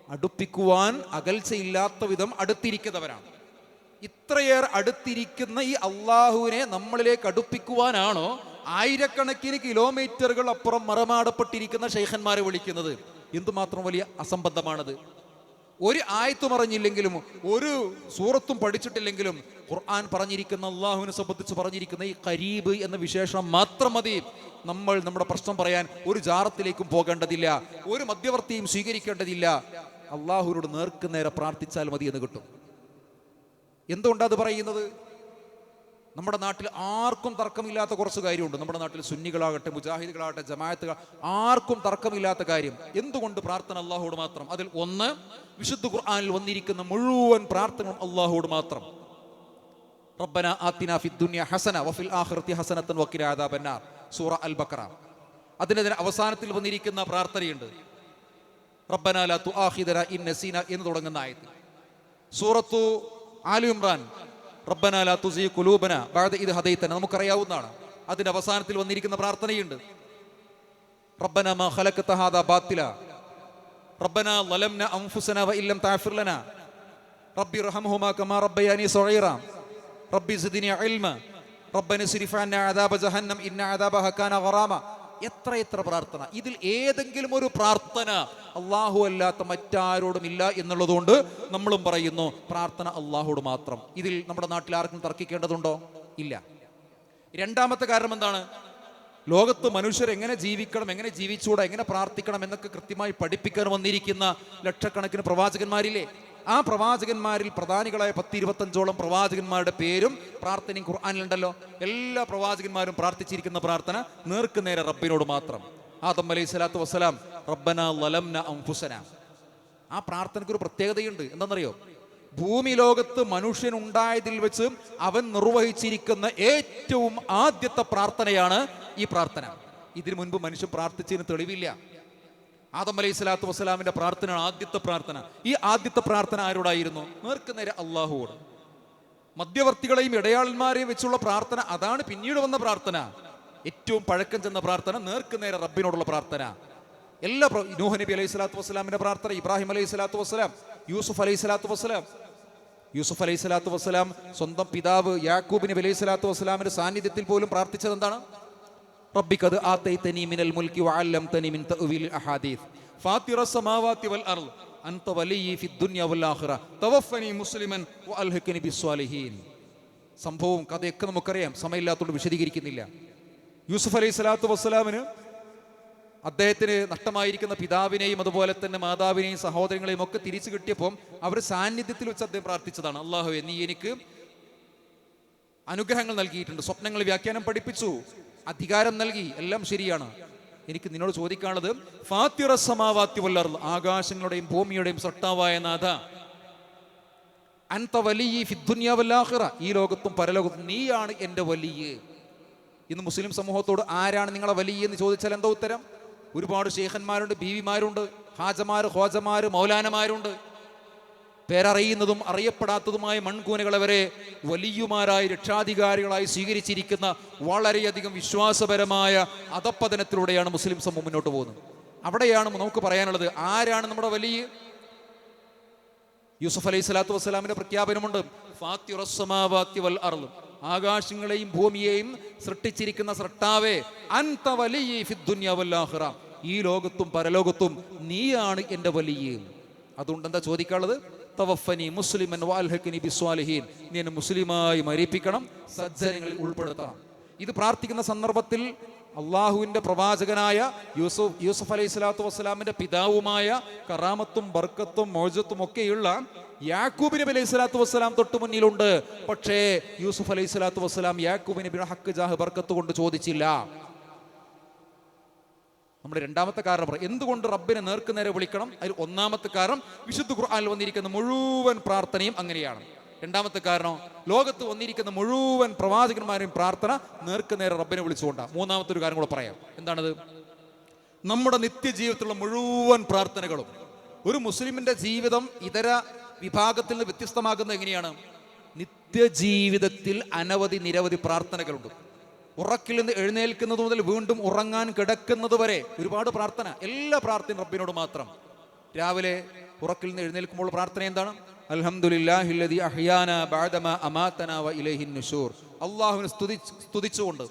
Speaker 1: അടുപ്പിക്കുവാൻ അകൽച്ചയില്ലാത്ത വിധം അടുത്തിരിക്കുന്നവരാണ്. ഇത്രയേറെ അടുത്തിരിക്കുന്ന ഈ അള്ളാഹുവിനെ നമ്മളിലേക്ക് അടുപ്പിക്കുവാനാണോ ആയിരക്കണക്കിന് കിലോമീറ്ററുകൾ അപ്പുറം മറമാടപ്പെട്ടിരിക്കുന്ന ഷെയ്ഖന്മാരെ വിളിക്കുന്നത്? എന്തുമാത്രം വലിയ അസംബന്ധമാണത്! ഒരു ആയത്തും അറിഞ്ഞില്ലെങ്കിലും, ഒരു സൂറത്തും പഠിച്ചിട്ടില്ലെങ്കിലും ഖുർആൻ പറഞ്ഞിരിക്കുന്ന, അള്ളാഹുവിനെ സംബന്ധിച്ച് പറഞ്ഞിരിക്കുന്ന ഈ ഖരീബ് എന്ന വിശേഷണം മാത്രം മതി നമ്മൾ നമ്മുടെ പ്രശ്നം പറയാൻ. ഒരു ജാറത്തിലേക്കും പോകേണ്ടതില്ല, ഒരു മധ്യവർത്തിയും സ്വീകരിക്കേണ്ടതില്ല. അള്ളാഹുവിനോട് നേർക്കുനേരെ പ്രാർത്ഥിച്ചാൽ മതി എന്ന് കിട്ടും. എന്തുകൊണ്ടാണ് അത് പറയുന്നത്? നമ്മുടെ നാട്ടിൽ ആർക്കും തർക്കമില്ലാത്ത കുറച്ച് കാര്യമുണ്ട്. നമ്മുടെ നാട്ടിൽ സുന്നികളാകട്ടെ, മുജാഹിദുകളാകട്ടെ, ജമാഅത്തുകൾ, ആർക്കും തർക്കമില്ലാത്ത കാര്യം എന്തുകൊണ്ട് പ്രാർത്ഥന അള്ളാഹുവോട് മാത്രം. അതിൽ ഒന്ന്, വിശുദ്ധ ഖുർആനിൽ വന്നിരിക്കുന്ന മുഴുവൻ പ്രാർത്ഥനയും അള്ളാഹുവോട് മാത്രം. റബ്ബന ആതിനാ ഫിദ്ദുനിയ ഹസന വഫിൽ ആഖിറതി ഹസനതൻ വഖിനാ അദാബന്നാർ, സൂറ അൽ ബഖറ. അതിന്റെ അവസാനത്തിൽ വന്നിരിക്കുന്ന പ്രാർത്ഥനയുണ്ട്, റബ്ബന ലാ തുആഖിദനാ ഇൻ നസീന എന്ന് തുടങ്ങുന്ന ആയത്ത്. സൂറത്തു ആലി ഇംറാൻ, റബ്ബന ലാ തുസീ ഖുലൂബന ബഅദ ഇദ് ഹദൈതന, നമുക്കറിയാവുന്നതാണ്. അതിന്റെ അവസാനത്തിൽ വന്നിരിക്കുന്ന പ്രാർത്ഥനയുണ്ട്, റബ്ബന മാ ഖലഖത ഹാദാ ബാത്തില റബ്ബന ളലംന അൻഫുസന വഇല്ലം തഗ്ഫിർ ലനാ റബ്ബി ഇർഹംഹുമാ കമാ റബ്ബയാനി സഗീറ റബ്ബി സിദ്നി ഇൽമ റബ്ബന സ്രിഫ് അന്നാ അദാബ ജഹന്നം ഇന്ന അദാബഹ കാന ഗറാമ. എത്ര പ്രാർത്ഥന! ഇതിൽ ഏതെങ്കിലും ഒരു പ്രാർത്ഥന അള്ളാഹു അല്ലാത്ത മറ്റാരോടും ഇല്ല എന്നുള്ളതുകൊണ്ട് നമ്മളും പറയുന്നു പ്രാർത്ഥന അള്ളാഹുവോട് മാത്രം. ഇതിൽ നമ്മുടെ നാട്ടിൽ ആർക്കും തർക്കിക്കേണ്ടതുണ്ടോ? ഇല്ല. രണ്ടാമത്തെ കാരണം എന്താണ്? ലോകത്ത് മനുഷ്യർ എങ്ങനെ ജീവിക്കണം, എങ്ങനെ ജീവിച്ചുകൂടാ, എങ്ങനെ പ്രാർത്ഥിക്കണം എന്നൊക്കെ കൃത്യമായി പഠിപ്പിക്കാൻ വന്നിരിക്കുന്ന ലക്ഷക്കണക്കിന് പ്രവാചകന്മാരില്ലേ? ആ പ്രവാചകന്മാരിൽ പ്രധാനികളായ 10-25ഓളം പ്രവാചകന്മാരുടെ പേരും പ്രാർത്ഥനയും ഖുർആനിലുണ്ടല്ലോ. എല്ലാ പ്രവാചകന്മാരും പ്രാർത്ഥിച്ചിരിക്കുന്ന പ്രാർത്ഥന നേർക്കുനേരെ റബ്ബിനോട് മാത്രം. ആദം അലൈഹി സ്വലാത്തു വസ്സലാം റബ്ബന ളലംന അൻഫുസന, ആ പ്രാർത്ഥനയ്ക്ക് ഒരു പ്രത്യേകതയുണ്ട്. എന്താണെന്നറിയോ? ഭൂമി ലോകത്ത് മനുഷ്യൻ ഉണ്ടായതിൽ വെച്ച് അവൻ നിർവഹിച്ചിരിക്കുന്ന ഏറ്റവും ആദ്യത്തെ പ്രാർത്ഥനയാണ് ഈ പ്രാർത്ഥന. ഇതിനു മുൻപ് മനുഷ്യൻ പ്രാർത്ഥിച്ചതിന് തെളിവില്ല. ആദം അലൈഹി സ്വലാത്തു വസ്സലാമിന്റെ പ്രാർത്ഥനയാണ് ആദ്യത്തെ പ്രാർത്ഥന. ഈ ആദ്യത്തെ പ്രാർത്ഥന ആരോടായിരുന്നു? നേർക്കുനേരെ അള്ളാഹുവോട്. മധ്യവർത്തികളെയും ഇടയാളന്മാരെയും വെച്ചുള്ള പ്രാർത്ഥന അതാണ് പിന്നീട് വന്ന പ്രാർത്ഥന. ഏറ്റവും പഴക്കം ചെന്ന പ്രാർത്ഥന നേർക്കുനേരെ റബ്ബിനോടുള്ള പ്രാർത്ഥന. എല്ലാ നൂഹ് നബി അലൈഹി സ്വലാത്തു വസ്സലാമിന്റെ പ്രാർത്ഥന, ഇബ്രാഹിം അലൈഹി സ്വലാത്തു വസ്സലാം, യൂസുഫ് അലൈഹി സ്വലാത്തു വസ്സലാം. യൂസുഫ് അലൈഹി സ്വലാത്തു വസ്സലാം സ്വന്തം പിതാവ് യാക്കൂബ് നബി അലൈഹി സ്വലാത്തു വസ്സലാമിന്റെ സാന്നിധ്യത്തിൽ പോലും പ്രാർത്ഥിച്ചത് എന്താണ്? റബ്ബി ഖദ് ആതൈതനി മിനൽ മുൽക്കി വഅല്ലംതനി മിൻ തഅ്വീൽ അഹാദീസ് ഫാത്തിറസ് സമാവാതി വൽ അർള് അൻത വലിയ്യി ഫിദ് ദുനിയ വൽ ആഖിറ തവഫനി മുസ്ലിമൻ വഅൽഹിഖ്നി ബിസ്സാലിഹീൻ. സംഭവവും കഥയൊക്കെ നമുക്കറിയാം, സമയമില്ലാത്തതുകൊണ്ട് വിശദീകരിക്കുന്നില്ല. യൂസുഫ് അലൈഹി സ്വലാത്തു വസ്സലാമിന് അദ്ദേഹത്തിന് നഷ്ടമായിരിക്കുന്ന പിതാവിനെയും അതുപോലെ തന്നെ മാതാവിനെയും സഹോദരങ്ങളെയും ഒക്കെ തിരിച്ചു കിട്ടിയപ്പോൾ അവർ സാന്നിധ്യത്തിൽ വെച്ച് അദ്ദേഹം പ്രാർത്ഥിച്ചതാണ്, അല്ലാഹുവേ നീ എനിക്ക് അനുഗ്രഹങ്ങൾ നൽകിയിട്ടുണ്ട്, സ്വപ്നങ്ങൾ വ്യാഖ്യാനം പഠിപ്പിച്ചു, അധികാരം നൽകി, എല്ലാം ശരിയാണ്. എനിക്ക് നിന്നോട് ചോദിക്കാനുള്ളത്, ഫാത്തിറസ് സമാവാതി വൽ അർള്, ആകാശങ്ങളുടെയും ഭൂമിയുടെയും സൃഷ്ടാവായ നാഥ, അൻത വലിയ്യി ഫിദ് ദുനിയ വൽ ആഖിറ, ഈ ലോകത്തും പരലോകത്തും നീയാണ് എൻ്റെ വലിയ്യ്. ഇന്ന് മുസ്ലിം സമൂഹത്തോട് ആരാണ് നിങ്ങളെ വലിയ്യ് എന്ന് ചോദിച്ചാൽ എന്താ ഉത്തരം? ഒരുപാട് ശേഖന്മാരുണ്ട്, ബീവിമാരുണ്ട്, ഹാജമാര്, ഹോജമാര്, മൗലാനമാരുണ്ട്. പേരറിയുന്നതും അറിയപ്പെടാത്തതുമായ മൺകൂനകളെ വരെ വലിയുമാരായി രക്ഷാധികാരികളായി സ്വീകരിച്ചിരിക്കുന്ന വളരെയധികം വിശ്വാസപരമായ അധപ്പതനത്തിലൂടെയാണ് മുസ്ലിം സമൂഹം മുന്നോട്ട് പോകുന്നത്. അവിടെയാണ് നമുക്ക് പറയാനുള്ളത്, ആരാണ് നമ്മുടെ വലിയ? യൂസുഫ് അലൈഹി സ്വലാത്തു വസ്സലാമിന്റെ പ്രഖ്യാപനമുണ്ട്, ഫാത്തിറസ് സമാവാതി വൽ അർള്, ആകാശങ്ങളെയും ഭൂമിയെയും സൃഷ്ടിച്ചിരിക്കുന്ന സൃഷ്ടാവേ, അൻത വലിയ്യി ഫിദ് ദുനിയ വൽ ആഖിറ, ഈ ലോകത്തും പരലോകത്തും നീയാണ് എൻ്റെ വലിയ്യ്. അതുകൊണ്ട് എന്താ ചോദിക്കാനുള്ളത്? തവഫനി മുസ്ലിമൻ വഅൽഹിഖ്നി ബിസ്സാലിഹീൻ, നീ എന്നെ മുസ്ലിമായി മരിപ്പിക്കണം, സജ്ജനങ്ങളിൽ ഉൾപ്പെടുത്തണം. ഇത് പ്രാർത്ഥിക്കുന്ന സന്ദർഭത്തിൽ അള്ളാഹുവിന്റെ പ്രവാചകനായ യൂസുഫ് അലൈഹി സ്വലാത്തു വസ്സലാമിന്റെ പിതാവുമായ കറാമത്തും ബർക്കത്തും മോജത്തും ഒക്കെയുള്ള യാക്കൂബ് നബി അലൈഹി സ്വലാത്തു വസ്സലാം തൊട്ട് മുന്നിലുണ്ട്. പക്ഷേ യൂസുഫ് അലൈഹി സ്വലാത്തു വസ്സലാം യാക്കൂബ് നബിയുടെ ഹക്ക് ജാഹ് ബർക്കത്ത് കൊണ്ട് ചോദിച്ചില്ല. നമ്മുടെ രണ്ടാമത്തെ കാരണം എന്തുകൊണ്ട് റബ്ബിനെ നേർക്കുനേരെ വിളിക്കണം. അതിൽ ഒന്നാമത്തെ കാരണം വിശുദ്ധ ഖുർആനിൽ വന്നിരിക്കുന്ന മുഴുവൻ പ്രാർത്ഥനയും അങ്ങനെയാണ്. രണ്ടാമത്തെ കാരണം ലോകത്ത് വന്നിരിക്കുന്ന മുഴുവൻ പ്രവാചകന്മാരെയും പ്രാർത്ഥന നേർക്കുനേരെ റബ്ബിനെ വിളിച്ചുകൊണ്ടാണ്. മൂന്നാമത്തെ ഒരു കാര്യം കൂടെ പറയാം. എന്താണത്? നമ്മുടെ നിത്യജീവിതത്തിലുള്ള മുഴുവൻ പ്രാർത്ഥനകളും, ഒരു മുസ്ലിമിന്റെ ജീവിതം ഇതര വിഭാഗത്തിൽ നിന്ന് വ്യത്യസ്തമാകുന്നത് എങ്ങനെയാണ്? നിത്യജീവിതത്തിൽ നിരവധി പ്രാർത്ഥനകളുണ്ട്. ഉറക്കിൽ നിന്ന് എഴുന്നേൽക്കുന്നത് മുതൽ വീണ്ടും ഉറങ്ങാൻ കിടക്കുന്നത് വരെ ഒരുപാട് പ്രാർത്ഥന. എല്ലാ പ്രാർത്ഥനയും റബ്ബിനോട് മാത്രം. രാവിലെ ഉറക്കിൽ നിന്ന് എഴുന്നേൽക്കുമ്പോൾ പ്രാർത്ഥന എന്താണ്? അൽഹംദുലില്ലാഹില്ലദി അഹ്യാനാ ബഅദമാ അമാതനാ വ ഇലൈഹിൻ നുശൂർ, അല്ലാഹുവിനെ സ്തുതിച്ചുകൊണ്ട്.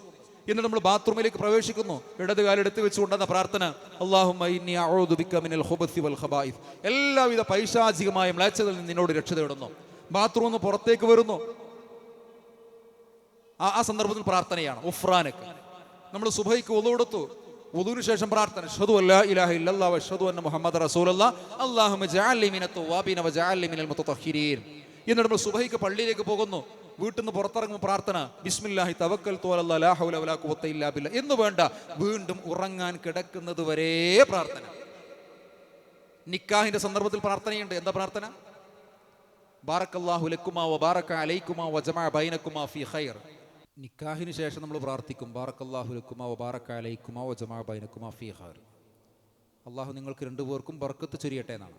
Speaker 1: എന്നിട്ട് നമ്മൾ ബാത്റൂമിലേക്ക് പ്രവേശിക്കുന്നു, ഇടത് കാലെടുത്ത് വെച്ചുകൊണ്ടെന്ന പ്രാർത്ഥന, അല്ലാഹുമ്മ ഇന്നി അഊദു ബിക മിനൽ ഖുബസി വൽ ഖബായിസ്, എല്ലാവിധ പൈശാചികമായ മ്ലേച്ഛതകളിൽ നിന്ന് നിന്നോട് രക്ഷ തേടുന്നു. ബാത്റൂമിൽ നിന്ന് പുറത്തേക്ക് വരുന്നു, ആ സന്ദർഭത്തിൽ പ്രാർത്ഥനയാണ്. ഉഫ്രാനക്ക് നമ്മൾ സുബഹിക്ക് വുളു എടുത്തു, വുളുവിന് ശേഷം പ്രാർത്ഥന, അശ്ഹദു അല്ലാ ഇലാഹ ഇല്ലല്ലാഹ് വഅശ്ഹദു അന്ന മുഹമ്മദ റസൂലുള്ളാഹ് അല്ലാഹുമ്മ ജഅൽനി മിനത്ത് തവ്വാബീന വജഅൽനി മിനൽ മുതതഹിരീൻ. എന്നിട്ട് നമ്മൾ സുബഹിക്ക് പള്ളിയിലേക്ക് പോകുന്നു, വീട്ടിൽ നിന്ന് പുറത്തിറങ്ങുമ്പോൾ പ്രാർത്ഥന ബിസ്മില്ലാഹി തവക്കൽതു അലല്ലാഹി ലാ ഹൗല വലാ ഖുവത ഇല്ലാ ബില്ലാഹ് എന്ന് വേണ്ട, വീണ്ടും ഉറങ്ങാൻ കിടക്കുന്നത് വരെ പ്രാർത്ഥന. നിക്കാഹിന്റെ സന്ദർഭത്തിൽ പ്രാർത്ഥനയുണ്ട്. എന്താ പ്രാർത്ഥന? ബാറക്കല്ലാഹു ലക്കുമാ വബാറക അലൈക്കുമാ വജമഅ ബൈനക്കുമാ ഫീ ഖൈർ. നിക്കാഹിന് ശേഷം നമ്മൾ പ്രാർത്ഥിക്കും ബാറക്കല്ലാഹു ലക്കുമാ വബാറക അലൈക്കുമാ വജമഅ ബൈനക്കുമാ ഫീ ഖൈർ. അള്ളാഹു നിങ്ങൾക്ക് രണ്ടുപേർക്കും ബർക്കത്ത് ചൊരിയട്ടെ എന്നാണ്.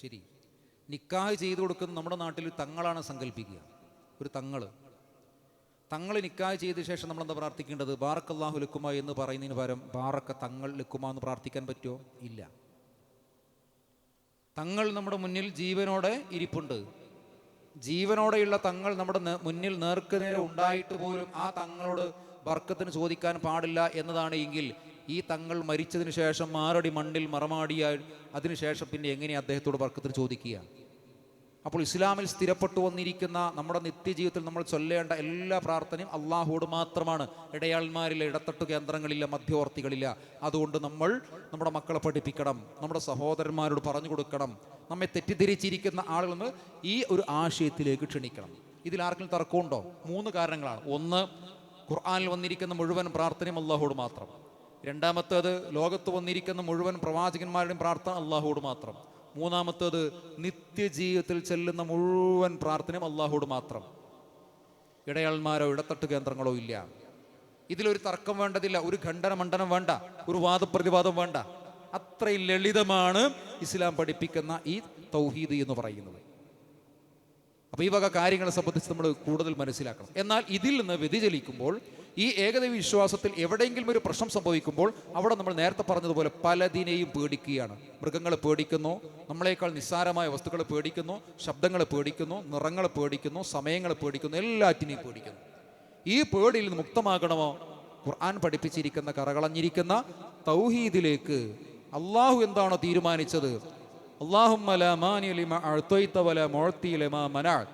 Speaker 1: ശരി, നിക്കാഹ് ചെയ്തു കൊടുക്കുന്ന നമ്മുടെ നാട്ടിൽ തങ്ങളാണ് സങ്കല്പിക്കുക. ഒരു തങ്ങൾ നിക്കാഹ് ചെയ്ത ശേഷം നമ്മളെന്താ പ്രാർത്ഥിക്കേണ്ടത്? ബാറക്കല്ലാഹു ലക്കുമാ എന്ന് പറയുന്നതിന് പകരം ബാറക്ക തങ്ങൾ ലക്കുമാ എന്ന് പ്രാർത്ഥിക്കാൻ പറ്റുമോ? ഇല്ല. തങ്ങൾ നമ്മുടെ മുന്നിൽ ജീവനോടെ ഇരിപ്പുണ്ട്. ജീവനോടെയുള്ള തങ്ങൾ നമ്മുടെ മുന്നിൽ നേർക്കുനേരെ ഉണ്ടായിട്ട് പോലും ആ തങ്ങളോട് ബർക്കത്തിന് ചോദിക്കാൻ പാടില്ല എന്നതാണ് എങ്കിൽ ഈ തങ്ങൾ മരിച്ചതിന് ശേഷം മാറടി മണ്ണിൽ മറമാടിയാൽ അതിനുശേഷം പിന്നെ എങ്ങനെ അദ്ദേഹത്തോട് ബർക്കത്തിന് ചോദിക്കുക? അപ്പോൾ ഇസ്ലാമിൽ സ്ഥിരപ്പെട്ടു വന്നിരിക്കുന്ന നമ്മുടെ നിത്യജീവിതത്തിൽ നമ്മൾ ചൊല്ലേണ്ട എല്ലാ പ്രാർത്ഥനയും അള്ളാഹുവോട് മാത്രമാണ്. ഇടയാൾമാരില്ല, ഇടത്തട്ടു കേന്ദ്രങ്ങളില്ല, മധ്യവർത്തികളില്ല. അതുകൊണ്ട് നമ്മൾ നമ്മുടെ മക്കളെ പഠിപ്പിക്കണം, നമ്മുടെ സഹോദരന്മാരോട് പറഞ്ഞു കൊടുക്കണം, നമ്മെ തെറ്റിദ്ധരിച്ചിരിക്കുന്ന ആളുകൾ ഈ ഒരു ആശയത്തിലേക്ക് ക്ഷണിക്കണം. ഇതിൽ ആർക്കും തർക്കമുണ്ടോ? 3 കാരണങ്ങളാണ്. ഒന്ന്, ഖുർആനിൽ വന്നിരിക്കുന്ന മുഴുവൻ പ്രാർത്ഥനയും അള്ളാഹുവോട് മാത്രം. രണ്ടാമത്തേത്, ലോകത്ത് വന്നിരിക്കുന്ന മുഴുവൻ പ്രവാചകന്മാരുടെയും പ്രാർത്ഥന അള്ളാഹുവോട് മാത്രം. മൂന്നാമത്തേത്, നിത്യജീവിതത്തിൽ ചെല്ലുന്ന മുഴുവൻ പ്രാർത്ഥനയും അള്ളാഹുവോട് മാത്രം. ഇടയാൾമാരോ ഇടത്തട്ട് കേന്ദ്രങ്ങളോ ഇല്ല. ഇതിലൊരു തർക്കം വേണ്ടതില്ല, ഒരു ഖണ്ഡന മണ്ഡനം വേണ്ട, ഒരു വാദപ്രതിവാദം വേണ്ട. അത്രയും ലളിതമാണ് ഇസ്ലാം പഠിപ്പിക്കുന്ന ഈ തൗഹീദ് എന്ന് പറയുന്നത്. അപ്പോൾ ഈ വക കാര്യങ്ങളെ സംബന്ധിച്ച് നമ്മൾ കൂടുതൽ മനസ്സിലാക്കണം. എന്നാൽ ഇതിൽ നിന്ന് വ്യതിചലിക്കുമ്പോൾ, ഈ ഏകദൈവ വിശ്വാസത്തിൽ എവിടെയെങ്കിലും ഒരു പ്രശ്നം സംഭവിക്കുമ്പോൾ അവിടെ നമ്മൾ നേരത്തെ പറഞ്ഞതുപോലെ പലതിനെയും പേടിക്കുകയാണ്. മൃഗങ്ങളെ പേടിക്കുന്നു, നമ്മളെക്കാൾ നിസ്സാരമായ വസ്തുക്കളെ പേടിക്കുന്നു, ശബ്ദങ്ങളെ പേടിക്കുന്നു, നിറങ്ങളെ പേടിക്കുന്നു, സമയങ്ങളെ പേടിക്കുന്നു, എല്ലാറ്റിനെയും പേടിക്കുന്നു. ഈ പേടിയിൽ നിന്ന് മുക്തമാകണമോ? ഖുർആൻ പഠിപ്പിച്ചിരിക്കുന്ന കറകളഞ്ഞിരിക്കുന്ന തൗഹീദിലേക്ക് അള്ളാഹു എന്താണോ തീരുമാനിച്ചത്, അല്ലാഹുമ്മ ലാ മാനിഅ ലിമാ അഅ്തൈത വലാ മുഅ്തി ലിമാ മനഅത്,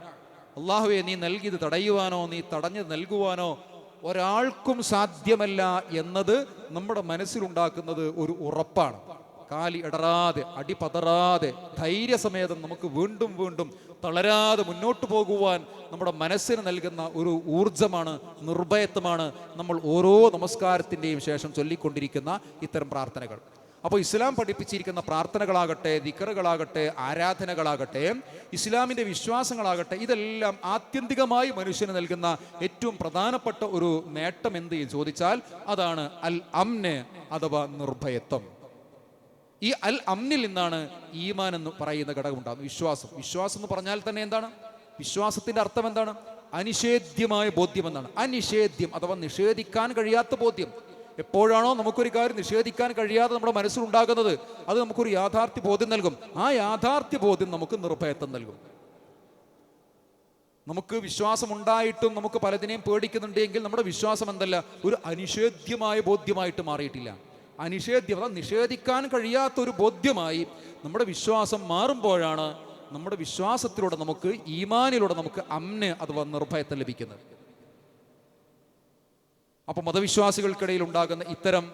Speaker 1: അല്ലാഹുവേ നീ നൽകിയത് തടയുവാനോ നീ തടഞ്ഞത് നൽകുവാനോ ഒരാൾക്കും സാധ്യമല്ല എന്നത് നമ്മുടെ മനസ്സിലുണ്ടാക്കുന്നത് ഒരു ഉറപ്പാണ്. കാലി ഇടറാതെ, അടിപതറാതെ, ധൈര്യസമേതം നമുക്ക് വീണ്ടും വീണ്ടും തളരാതെ മുന്നോട്ട് പോകുവാൻ നമ്മുടെ മനസ്സിന് നൽകുന്ന ഒരു ഊർജമാണ്, നിർഭയത്വമാണ് നമ്മൾ ഓരോ നമസ്കാരത്തിൻ്റെയും ശേഷം ചൊല്ലിക്കൊണ്ടിരിക്കുന്ന ഇത്തരം പ്രാർത്ഥനകൾ. അപ്പോൾ ഇസ്ലാം പഠിപ്പിച്ചിരിക്കുന്ന പ്രാർത്ഥനകളാകട്ടെ, ദിക്റുകളാകട്ടെ, ആരാധനകളാകട്ടെ, ഇസ്ലാമിൻ്റെ വിശ്വാസങ്ങളാകട്ടെ, ഇതെല്ലാം ആത്യന്തികമായി മനുഷ്യന് നൽകുന്ന ഏറ്റവും പ്രധാനപ്പെട്ട ഒരു നേട്ടം എന്ത് ചോദിച്ചാൽ അതാണ് അൽ അംന് അഥവാ നിർഭയത്വം. ഈ അൽ അംനിൽ നിന്നാണ് ഈമാൻ എന്ന് പറയുന്ന ഘടകം ഉണ്ടാകുന്നത്. വിശ്വാസം എന്ന് പറഞ്ഞാൽ തന്നെ എന്താണ്? വിശ്വാസത്തിന്റെ അർത്ഥം എന്താണ്? അനിഷേധ്യമായ ബോധ്യം എന്നാണ്. അനിഷേധ്യം അഥവാ നിഷേധിക്കാൻ കഴിയാത്ത ബോധ്യം. എപ്പോഴാണോ നമുക്കൊരു കാര്യം നിഷേധിക്കാൻ കഴിയാതെ നമ്മുടെ മനസ്സിലുണ്ടാകുന്നത്, അത് നമുക്കൊരു യാഥാർത്ഥ്യ ബോധ്യം നൽകും. ആ യാഥാർത്ഥ്യ ബോധ്യം നമുക്ക് നിർഭയത്വം നൽകും. നമുക്ക് വിശ്വാസം ഉണ്ടായിട്ടും നമുക്ക് പലതിനെയും പേടിക്കുന്നുണ്ടെങ്കിൽ നമ്മുടെ വിശ്വാസം എന്തല്ല, ഒരു അനിഷേധ്യമായ ബോധ്യമായിട്ട് മാറിയിട്ടില്ല. അനിഷേധ്യം അഥവാ നിഷേധിക്കാൻ കഴിയാത്തൊരു ബോധ്യമായി നമ്മുടെ വിശ്വാസം മാറുമ്പോഴാണ് നമ്മുടെ വിശ്വാസത്തിലൂടെ നമുക്ക്, ഈമാനിലൂടെ നമുക്ക് അംന് അഥവാ നിർഭയത്വം ലഭിക്കുന്നത്. അപ്പോൾ മതവിശ്വാസികൾക്കിടയിൽ ഉണ്ടാകുന്ന ഇത്തരം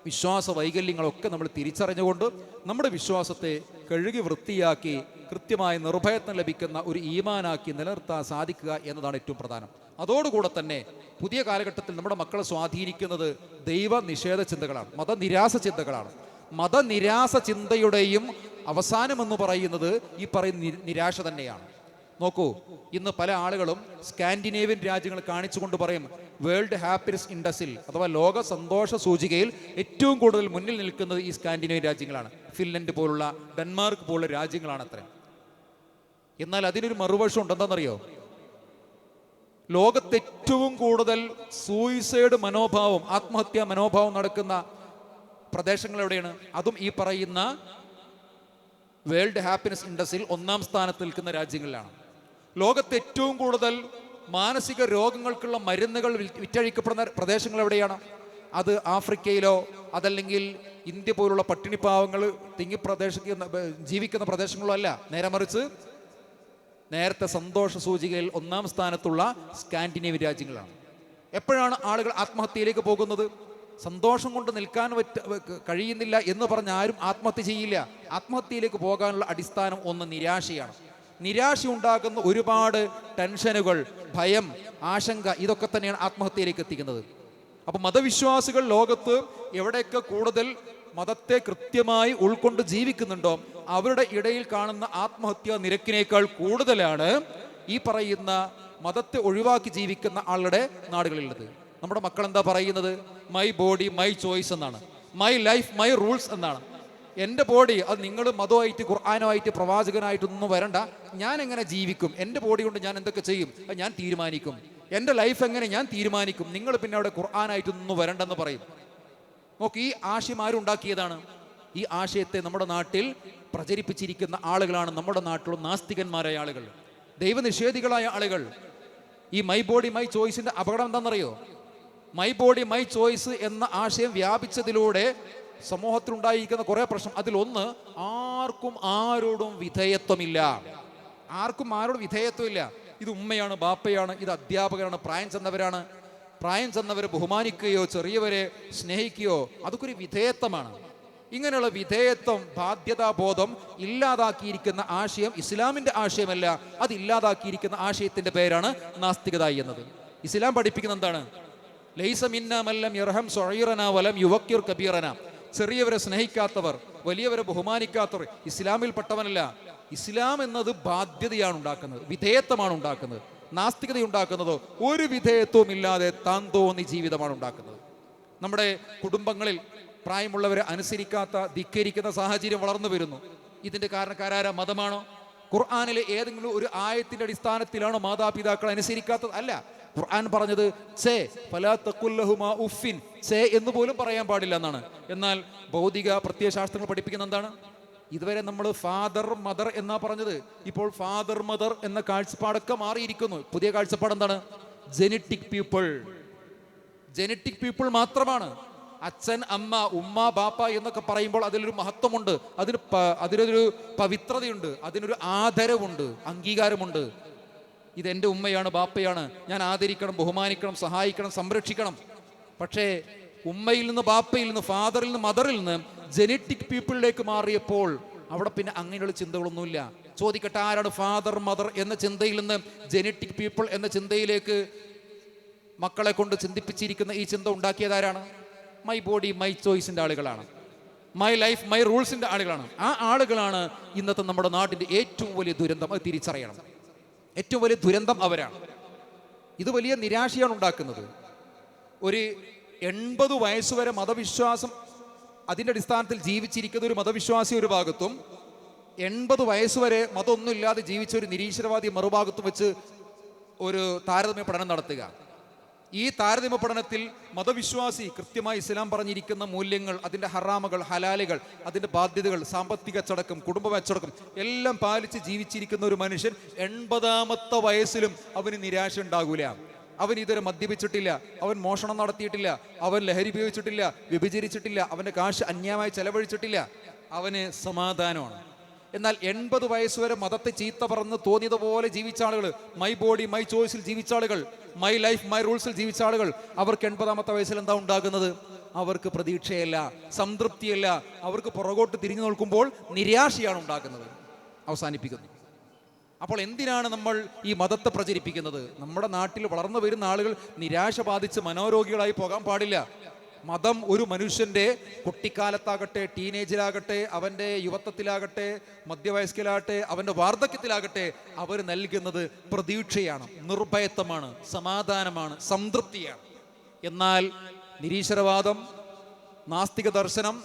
Speaker 1: വിശ്വാസ വൈകല്യങ്ങളൊക്കെ നമ്മൾ തിരിച്ചറിഞ്ഞുകൊണ്ട് നമ്മുടെ വിശ്വാസത്തെ കഴുകി വൃത്തിയാക്കി കൃത്യമായ നിർഭയത്വം ലഭിക്കുന്ന ഒരു ഈമാനാക്കി നിലനിർത്താൻ സാധിക്കുക എന്നതാണ് ഏറ്റവും പ്രധാനം. അതോടുകൂടെ തന്നെ പുതിയ കാലഘട്ടത്തിൽ നമ്മുടെ മക്കളെ സ്വാധീനിക്കുന്നത് ദൈവ നിഷേധ ചിന്തകളാണ്, മതനിരാസ ചിന്തകളാണ്. മതനിരാസ ചിന്തയുടെയും അവസാനമെന്ന് പറയുന്നത് ഈ പറയുന്ന നിരാശ തന്നെയാണ്. നോക്കൂ, ഇന്ന് പല ആളുകളും സ്കാൻഡിനേവിയൻ രാജ്യങ്ങൾ കാണിച്ചുകൊണ്ട് പറയും വേൾഡ് ഹാപ്പിനെസ് ഇൻഡെക്സിൽ അഥവാ ലോക സന്തോഷ സൂചികയിൽ ഏറ്റവും കൂടുതൽ മുന്നിൽ നിൽക്കുന്നത് ഈ സ്കാൻഡിനേവിയൻ രാജ്യങ്ങളാണ്. ഫിൻലൻഡ് പോലുള്ള, ഡെൻമാർക്ക് പോലുള്ള രാജ്യങ്ങളാണ് അത്ര. എന്നാൽ അതിനൊരു മറുവശം ഉണ്ട്. എന്താണെന്നറിയോ? ലോകത്ത് ഏറ്റവും കൂടുതൽ സൂയിസൈഡ് മനോഭാവം, ആത്മഹത്യാ മനോഭാവം നടക്കുന്ന പ്രദേശങ്ങൾ എവിടെയാണ്? അതും ഈ പറയുന്ന വേൾഡ് ഹാപ്പിനെസ് ഇൻഡെക്സിൽ 1-ാം സ്ഥാനത്ത് നിൽക്കുന്ന രാജ്യങ്ങളിലാണ്. ലോകത്ത് ഏറ്റവും കൂടുതൽ മാനസിക രോഗങ്ങൾക്കുള്ള മരുന്നുകൾ വിറ്റഴിക്കപ്പെടുന്ന പ്രദേശങ്ങൾ എവിടെയാണ്? അത് ആഫ്രിക്കയിലോ അതല്ലെങ്കിൽ ഇന്ത്യ പോലുള്ള പട്ടിണിപ്പാവങ്ങൾ ജീവിക്കുന്ന പ്രദേശങ്ങളോ അല്ല. നേരെ മറിച്ച് നേരത്തെ സന്തോഷ സൂചികയിൽ 1-ാം സ്ഥാനത്തുള്ള സ്കാൻഡിനേവിയൻ രാജ്യങ്ങളാണ്. എപ്പോഴാണ് ആളുകൾ ആത്മഹത്യയിലേക്ക് പോകുന്നത്? സന്തോഷം കൊണ്ട് നിൽക്കാൻ കഴിയുന്നില്ല എന്ന് പറഞ്ഞ് ആരും ആത്മഹത്യ ചെയ്യില്ല. ആത്മഹത്യയിലേക്ക് പോകാനുള്ള അടിസ്ഥാനം ഒന്ന് നിരാശയാണ്. നിരാശ ഉണ്ടാക്കുന്ന ഒരുപാട് ടെൻഷനുകൾ, ഭയം, ആശങ്ക, ഇതൊക്കെ തന്നെയാണ് ആത്മഹത്യയിലേക്ക് എത്തിക്കുന്നത്. അപ്പൊ മതവിശ്വാസികൾ ലോകത്ത് എവിടെയൊക്കെ കൂടുതൽ മതത്തെ കൃത്യമായി ഉൾക്കൊണ്ട് ജീവിക്കുന്നുണ്ടോ അവരുടെ ഇടയിൽ കാണുന്ന ആത്മഹത്യാ നിരക്കിനേക്കാൾ കൂടുതലാണ് ഈ പറയുന്ന മതത്തെ ഒഴിവാക്കി ജീവിക്കുന്ന ആളുടെ നാടുകളിലുള്ളത്. നമ്മുടെ മക്കൾ എന്താ പറയുന്നത്? മൈ ബോഡി മൈ ചോയ്സ് എന്നാണ്, മൈ ലൈഫ് മൈ റൂൾസ് എന്നാണ്. എൻ്റെ ബോഡി, അത് നിങ്ങൾ മതമായിട്ട് ഖുർആനുമായിട്ട് പ്രവാചകനായിട്ടൊന്നും വരണ്ട, ഞാൻ എങ്ങനെ ജീവിക്കും, എൻ്റെ ബോഡി കൊണ്ട് ഞാൻ എന്തൊക്കെ ചെയ്യും അത് ഞാൻ തീരുമാനിക്കും, എൻ്റെ ലൈഫ് എങ്ങനെ ഞാൻ തീരുമാനിക്കും, നിങ്ങൾ പിന്നെ അവിടെ ഖുർആനായിട്ടൊന്നും വരണ്ടെന്ന് പറയും. നോക്ക്, ഈ ആശയം ആരുണ്ടാക്കിയതാണ്? ഈ ആശയത്തെ നമ്മുടെ നാട്ടിൽ പ്രചരിപ്പിച്ചിരിക്കുന്ന ആളുകളാണ് നമ്മുടെ നാട്ടിലുള്ള നാസ്തികന്മാരായ ആളുകൾ, ദൈവനിഷേധികളായ ആളുകൾ. ഈ മൈ ബോഡി മൈ ചോയ്സിന്റെ അപകടം എന്താണെന്നറിയോ? മൈ ബോഡി മൈ ചോയ്സ് എന്ന ആശയം വ്യാപിച്ചതിലൂടെ സമൂഹത്തിലുണ്ടായിരിക്കുന്ന കുറെ പ്രശ്നം. അതിലൊന്ന്, ആർക്കും ആരോടും വിധേയത്വമില്ല. ആർക്കും ആരോടും വിധേയത്വമില്ല. ഇത് ഉമ്മയാണ്, ബാപ്പയാണ്, ഇത് അധ്യാപകരാണ്, പ്രായം ചെന്നവരാണ്. പ്രായം ചെന്നവരെ ബഹുമാനിക്കുകയോ ചെറിയവരെ സ്നേഹിക്കുകയോ അതൊക്കെ ഒരു വിധേയത്വമാണ്. ഇങ്ങനെയുള്ള വിധേയത്വം, ബാധ്യതാബോധം ഇല്ലാതാക്കിയിരിക്കുന്ന ആശയം ഇസ്ലാമിന്റെ ആശയമല്ല. അത് ഇല്ലാതാക്കിയിരിക്കുന്ന ആശയത്തിന്റെ പേരാണ് നാസ്തികത എന്നത്. ഇസ്ലാം പഠിപ്പിക്കുന്ന എന്താണ്? ലൈസ മിന്നാ മല്ലം യർഹം സഗീറനാ വലം യുവക്കിർ കബീറനാ. ചെറിയവരെ സ്നേഹിക്കാത്തവർ, വലിയവരെ ബഹുമാനിക്കാത്തവർ ഇസ്ലാമിൽപ്പെട്ടവനല്ല. ഇസ്ലാം എന്നത് ബാധ്യതയാണ് ഉണ്ടാക്കുന്നത്, വിധേയത്വമാണ് ഉണ്ടാക്കുന്നത്. നാസ്തികത ഉണ്ടാക്കുന്നതോ ഒരു വിധേയത്വവും ഇല്ലാതെ താൻ തോന്നി ജീവിതമാണ് ഉണ്ടാക്കുന്നത്. നമ്മുടെ കുടുംബങ്ങളിൽ പ്രായമുള്ളവരെ അനുസരിക്കാത്ത, ധിക്കരിക്കുന്ന സാഹചര്യം വളർന്നു വരുന്നു. ഇതിന്റെ കാരണക്കാരാര? മതമാണോ? ഖുർആനിലെ ഏതെങ്കിലും ഒരു ആയത്തിന്റെ അടിസ്ഥാനത്തിലാണോ മാതാപിതാക്കളെ അനുസരിക്കാത്തത്? അല്ല. ഖുർആൻ പറഞ്ഞത് ചേ ഫലാ തഖുൽ ലഹുമാ ഉഫിൻ, ചേ എന്ന് പോലും പറയാൻ പാടില്ല എന്നാണ്. എന്നാൽ ഭൗതിക പ്രത്യയശാസ്ത്രങ്ങൾ പഠിപ്പിക്കുന്ന എന്താണ്? ഇതുവരെ നമ്മൾ ഫാദർ മദർ എന്നാ പറഞ്ഞത്, ഇപ്പോൾ ഫാദർ മദർ എന്ന കാഴ്ചപ്പാടൊക്കെ മാറിയിരിക്കുന്നു. പുതിയ കാഴ്ചപ്പാട് എന്താണ്? Genetic people. ജെനറ്റിക് പീപ്പിൾ മാത്രമാണ്. അച്ഛൻ, അമ്മ, ഉമ്മ, ബാപ്പ എന്നൊക്കെ പറയുമ്പോൾ അതിലൊരു മഹത്വമുണ്ട്, അതിനൊരു പവിത്രതയുണ്ട്, അതിനൊരു ആദരവുണ്ട്, അംഗീകാരമുണ്ട്. ഇതെൻ്റെ ഉമ്മയാണ്, ബാപ്പയാണ്, ഞാൻ ആദരിക്കണം, ബഹുമാനിക്കണം, സഹായിക്കണം, സംരക്ഷിക്കണം. പക്ഷേ ഉമ്മയിൽ നിന്ന്, ബാപ്പയിൽ നിന്ന്, ഫാദറിൽ നിന്ന്, മദറിൽ നിന്ന് ജെനറ്റിക് പീപ്പിളിലേക്ക് മാറിയപ്പോൾ അവിടെ പിന്നെ അങ്ങനെയുള്ള ചിന്തകളൊന്നുമില്ല. ചോദിക്കട്ടെ, ആരാണ് ഫാദർ മദർ എന്ന ചിന്തയിൽ നിന്ന് ജെനറ്റിക് പീപ്പിൾ എന്ന ചിന്തയിലേക്ക് മക്കളെ കൊണ്ട് ചിന്തിപ്പിച്ചിരിക്കുന്ന ഈ ചിന്ത ഉണ്ടാക്കിയതാരാണ്? മൈ ബോഡി മൈ ചോയ്സിന്റെ ആളുകളാണ്, മൈ ലൈഫ് മൈ റൂൾസിന്റെ ആളുകളാണ്. ആ ആളുകളാണ് ഇന്നത്തെ നമ്മുടെ നാട്ടിന്റെ ഏറ്റവും വലിയ ദുരന്തം. അത് തിരിച്ചറിയണം. ഏറ്റവും വലിയ ദുരന്തം അവരാണ്. ഇത് വലിയ നിരാശയാണ് ഉണ്ടാക്കുന്നത്. ഒരു 80 വയസ്സുവരെ മതവിശ്വാസം അതിൻ്റെ അടിസ്ഥാനത്തിൽ ജീവിച്ചിരിക്കുന്ന ഒരു മതവിശ്വാസി ഒരു ഭാഗത്തും 80 വയസ്സുവരെ മതമൊന്നുമില്ലാതെ ജീവിച്ച ഒരു നിരീശ്വരവാദി മറുഭാഗത്തും വെച്ച് ഒരു താരതമ്യ പഠനം നടത്തുക. ഈ താരതമ്യ പഠനത്തിൽ മതവിശ്വാസി കൃത്യമായി ഇസ്ലാം പറഞ്ഞിരിക്കുന്ന മൂല്യങ്ങൾ, അതിൻ്റെ ഹറാമുകൾ, ഹലാലുകൾ, അതിൻ്റെ ബാധ്യതകൾ, സാമ്പത്തിക അച്ചടക്കം, കുടുംബ അച്ചടക്കം എല്ലാം പാലിച്ച് ജീവിച്ചിരിക്കുന്ന ഒരു മനുഷ്യൻ 80ാമത്തെ വയസ്സിലും അവന് നിരാശ ഉണ്ടാകൂല. അവൻ ഇതുവരെ മദ്യപിച്ചിട്ടില്ല, അവൻ മോഷണം നടത്തിയിട്ടില്ല, അവൻ ലഹരി ഉപയോഗിച്ചിട്ടില്ല, വ്യഭിചരിച്ചിട്ടില്ല, അവൻ്റെ കാശ് അന്യായമായി ചെലവഴിച്ചിട്ടില്ല, അവന് സമാധാനമാണ്. എന്നാൽ 80 വയസ്സുവരെ മതത്തെ ചീത്ത പറഞ്ഞ് തോന്നിയതുപോലെ ജീവിച്ച ആളുകൾ, മൈ ബോഡി മൈ ചോയ്സിൽ ജീവിച്ച ആളുകൾ, മൈ ലൈഫ് മൈ റൂൾസിൽ ജീവിച്ച ആളുകൾ, അവർക്ക് 80ാമത്തെ വയസ്സിൽ എന്താ ഉണ്ടാകുന്നത്? അവർക്ക് പ്രതീക്ഷയല്ല, സംതൃപ്തിയല്ല, അവർക്ക് പുറകോട്ട് തിരിഞ്ഞു നോക്കുമ്പോൾ നിരാശയാണ് ഉണ്ടാകുന്നത്. അവസാനിപ്പിക്കുന്നു. അപ്പോൾ എന്തിനാണ് നമ്മൾ ഈ മതത്തെ പ്രചരിപ്പിക്കുന്നത്? നമ്മുടെ നാട്ടിൽ വളർന്നു വരുന്ന ആളുകൾ നിരാശ ബാധിച്ച് മനോരോഗികളായി പോകാൻ പാടില്ല. മതം ഒരു മനുഷ്യൻ്റെ കുട്ടിക്കാലത്താകട്ടെ, ടീനേജിലാകട്ടെ, അവൻ്റെ യുവത്വത്തിലാകട്ടെ, മധ്യവയസ്കിലാകട്ടെ, അവൻ്റെ വാർദ്ധക്യത്തിലാകട്ടെ, അവർ നൽകുന്നത് പ്രതീക്ഷയാണ്, നിർഭയത്വമാണ്, സമാധാനമാണ്, സംതൃപ്തിയാണ്. എന്നാൽ നിരീശ്വരവാദം, നാസ്തിക ദർശനം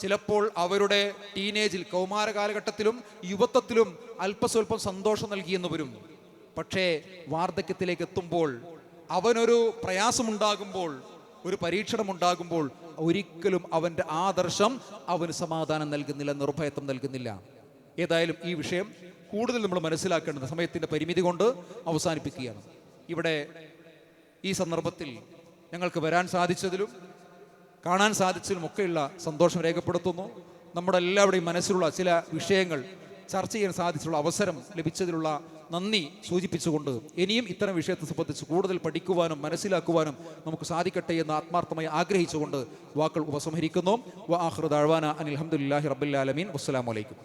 Speaker 1: ചിലപ്പോൾ അവരുടെ ടീനേജിൽ, കൗമാര കാലഘട്ടത്തിലും യുവത്വത്തിലും അല്പസ്വല്പം സന്തോഷം നൽകിയെന്ന് വരും. പക്ഷേ വാർദ്ധക്യത്തിലേക്ക് എത്തുമ്പോൾ, അവനൊരു പ്രയാസമുണ്ടാകുമ്പോൾ, ഒരു പരീക്ഷണം ഉണ്ടാകുമ്പോൾ ഒരിക്കലും അവൻ്റെ ആദർശം അവന് സമാധാനം നൽകുന്നില്ല, നിർഭയത്വം നൽകുന്നില്ല. ഏതായാലും ഈ വിഷയം കൂടുതൽ നമ്മൾ മനസ്സിലാക്കേണ്ടത് സമയത്തിൻ്റെ പരിമിതി കൊണ്ട് അവസാനിപ്പിക്കുകയാണ്. ഇവിടെ ഈ സന്ദർഭത്തിൽ ഞങ്ങൾക്ക് വരാൻ സാധിച്ചതിലും കാണാൻ സാധിച്ചതിലും ഒക്കെയുള്ള സന്തോഷം രേഖപ്പെടുത്തുന്നു. നമ്മുടെ എല്ലാവരുടെയും മനസ്സിലുള്ള ചില വിഷയങ്ങൾ ചർച്ച ചെയ്യാൻ സാധിച്ചുള്ള അവസരം ലഭിച്ചതിലുള്ള നന്ദി സൂചിപ്പിച്ചുകൊണ്ട് ഇനിയും ഇത്തരം വിഷയത്തെ സംബന്ധിച്ച് കൂടുതൽ പഠിക്കുവാനും മനസ്സിലാക്കുവാനും നമുക്ക് സാധിക്കട്ടെ എന്ന് ആത്മാർത്ഥമായി ആഗ്രഹിച്ചുകൊണ്ട് വാക്കുകൾ ഉപസംഹരിക്കുന്നു. വ ആഖിറു ദഅ്വാനാ അനിൽ ഹംദുലില്ലാഹി റബ്ബിൽ ആലമീൻ. വസ്സലാമു അലൈക്കും.